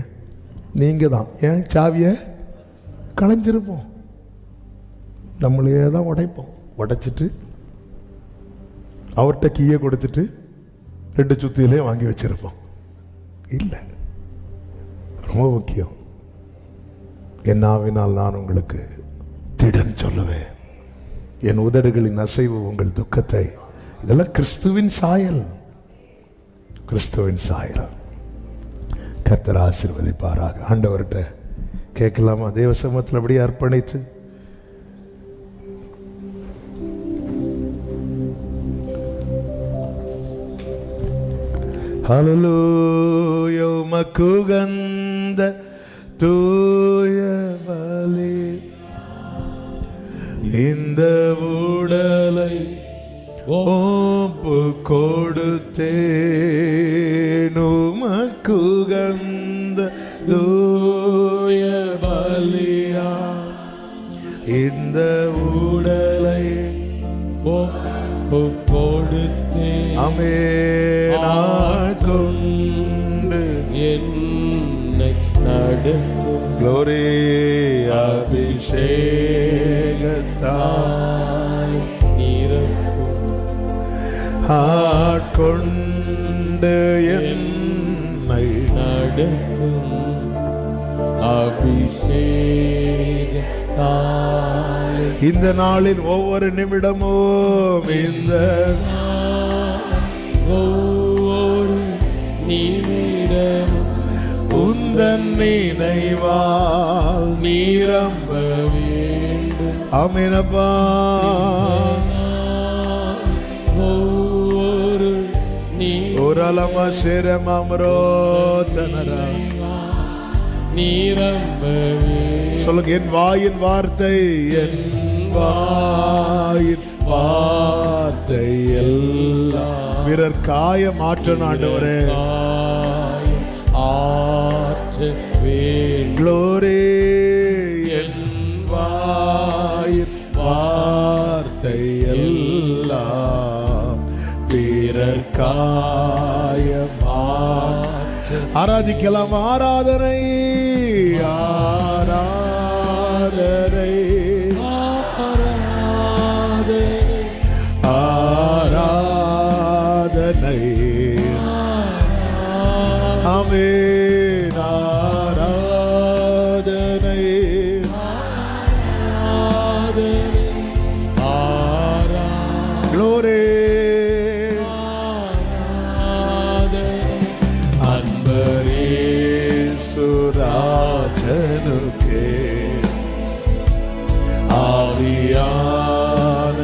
நீங்க தான். ஏன்? சாவியை களைஞ்சிருப்போம். நம்மளே தான் உடைப்போம். உடைச்சிட்டு அவர்கிட்ட கீயை கொடுத்துட்டு 2 சுத்தியிலே வாங்கி வச்சிருப்போம். இல்லை, ரொம்ப முக்கியம். என் நாவினால் நான் உங்களுக்கு திடன் சொல்லுவேன், என் உதடுகளின் அசைவு உங்கள் துக்கத்தை. இதெல்லாம் கிறிஸ்துவின் சாயல், கிறிஸ்துவின் சாயல். கர்த்தர் ஆசீர்வதிப்பாராக. ஆண்டவர்கிட்ட கேட்கலாமா? தேவ சமூகத்தில் அப்படியே அர்ப்பணித்து ஹல்லேலூயா உமக்கு உகந்த தூய பலி இந்த உடலை ஒப்பு கொடுத்தேன். உமக்கு உகந்த தூய பலியா இந்த உடலை கொடுத்தே ஆமென் என்னை நடத்தும் glory அபிஷேகத்தால் நிரப்பும் ஆட்கொண்டு என்னை நடத்தும் அபிஷேகத்தால் இந்த நாளில் ஒவ்வொரு நிமிடமும் இந்த ஒவ்வொரு நிமிடமும் உந்தன் நினைவால் நீரம்ப வேண்டும் ஆமெனப்பா ஒவ்வொரு ஓரலம சேரமாமரோ தனரா நிரம்ப சொல்லுங்க என் வாயின் வார்த்தை என் வாயின் வார்த்தை எல்லாம் பிறர் காயம் மாற்றணும் ஆண்டவரே ஆற்ற வேண்டும் glory என் வாயின் வார்த்தை எல்லாம் பிறர் காயம் ஆராதிக்கலாம் ஆராதனை ஆராதனை ஆராதனை ஆமென் ஆராதனை glory சுராஜனுக்கே ஆவியான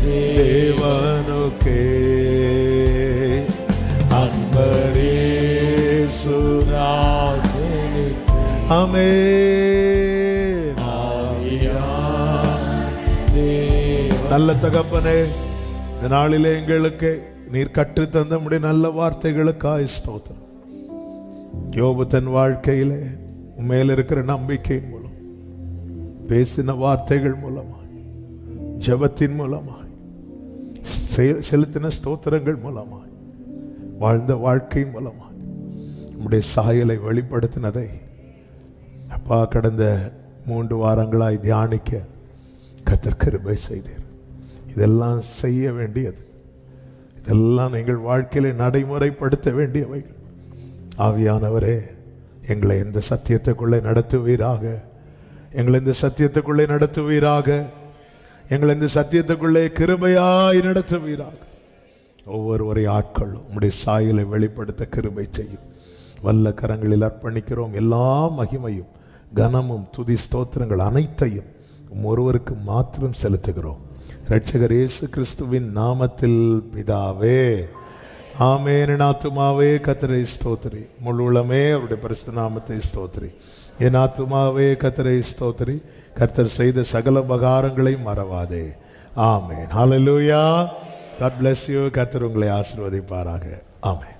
தேவனுக்கே அன்பரே சுராஜனுக்கே ஆமென் ஆவியான நல்ல தகப்பனே இந்த நாளிலே எங்களுக்கு நீர் கற்றுத் தந்த நம்முடைய நல்ல வார்த்தைகளுக்காய் ஸ்தோத்திரம். யோபு தன் வாழ்க்கையிலே உண்மையில் இருக்கிற நம்பிக்கையின் மூலம் பேசின வார்த்தைகள் மூலமாய் ஜெபத்தின் மூலமாய் செலுத்தின ஸ்தோத்திரங்கள் மூலமாய் வாழ்ந்த வாழ்க்கையின் மூலமாய் நம்முடைய சாயலை வெளிப்படுத்தினதை அப்பா கடந்த 3 வாரங்களாய் தியானிக்க கர்த்தர் கிருபை செய்தீர். இதெல்லாம் செய்ய வேண்டியது, இதெல்லாம் எங்கள் வாழ்க்கையில நடைமுறைப்படுத்த வேண்டியவைகள். ஆவியானவரே எங்களை இந்த சத்தியத்துக்குள்ளே நடத்துவீராக, எங்களை இந்த சத்தியத்துக்குள்ளே நடத்துவீராக, எங்களை இந்த சத்தியத்துக்குள்ளே கிருபையாய் நடத்துவீராக. ஒவ்வொருவரை ஆட்களும் உம்முடைய சாயலை வெளிப்படுத்த கிருபை செய்யும். வல்ல கரங்களில் அர்ப்பணிக்கிறோம். எல்லா மகிமையும் கனமும் துதி ஸ்தோத்திரங்கள் அனைத்தையும் ஒருவருக்கு மாத்திரம் செலுத்துகிறோம். இரட்சகர் இயேசு கிறிஸ்துவின் நாமத்தில் பிதாவே, ஆமென். என் ஆத்துமாவே கர்த்தரை ஸ்தோத்திரி, முழு உள்ளமே அவருடைய பரிசுத்த நாமத்தை ஸ்தோத்திரி. என் ஆத்துமாவே கர்த்தரை ஸ்தோத்திரி, கர்த்தர் செய்த சகல உபகாரங்களை மறவாதே. ஆமென். ஹல்லேலூயா. God bless you. கர்த்தர் உங்களை ஆசீர்வதிப்பாராக. ஆமென்.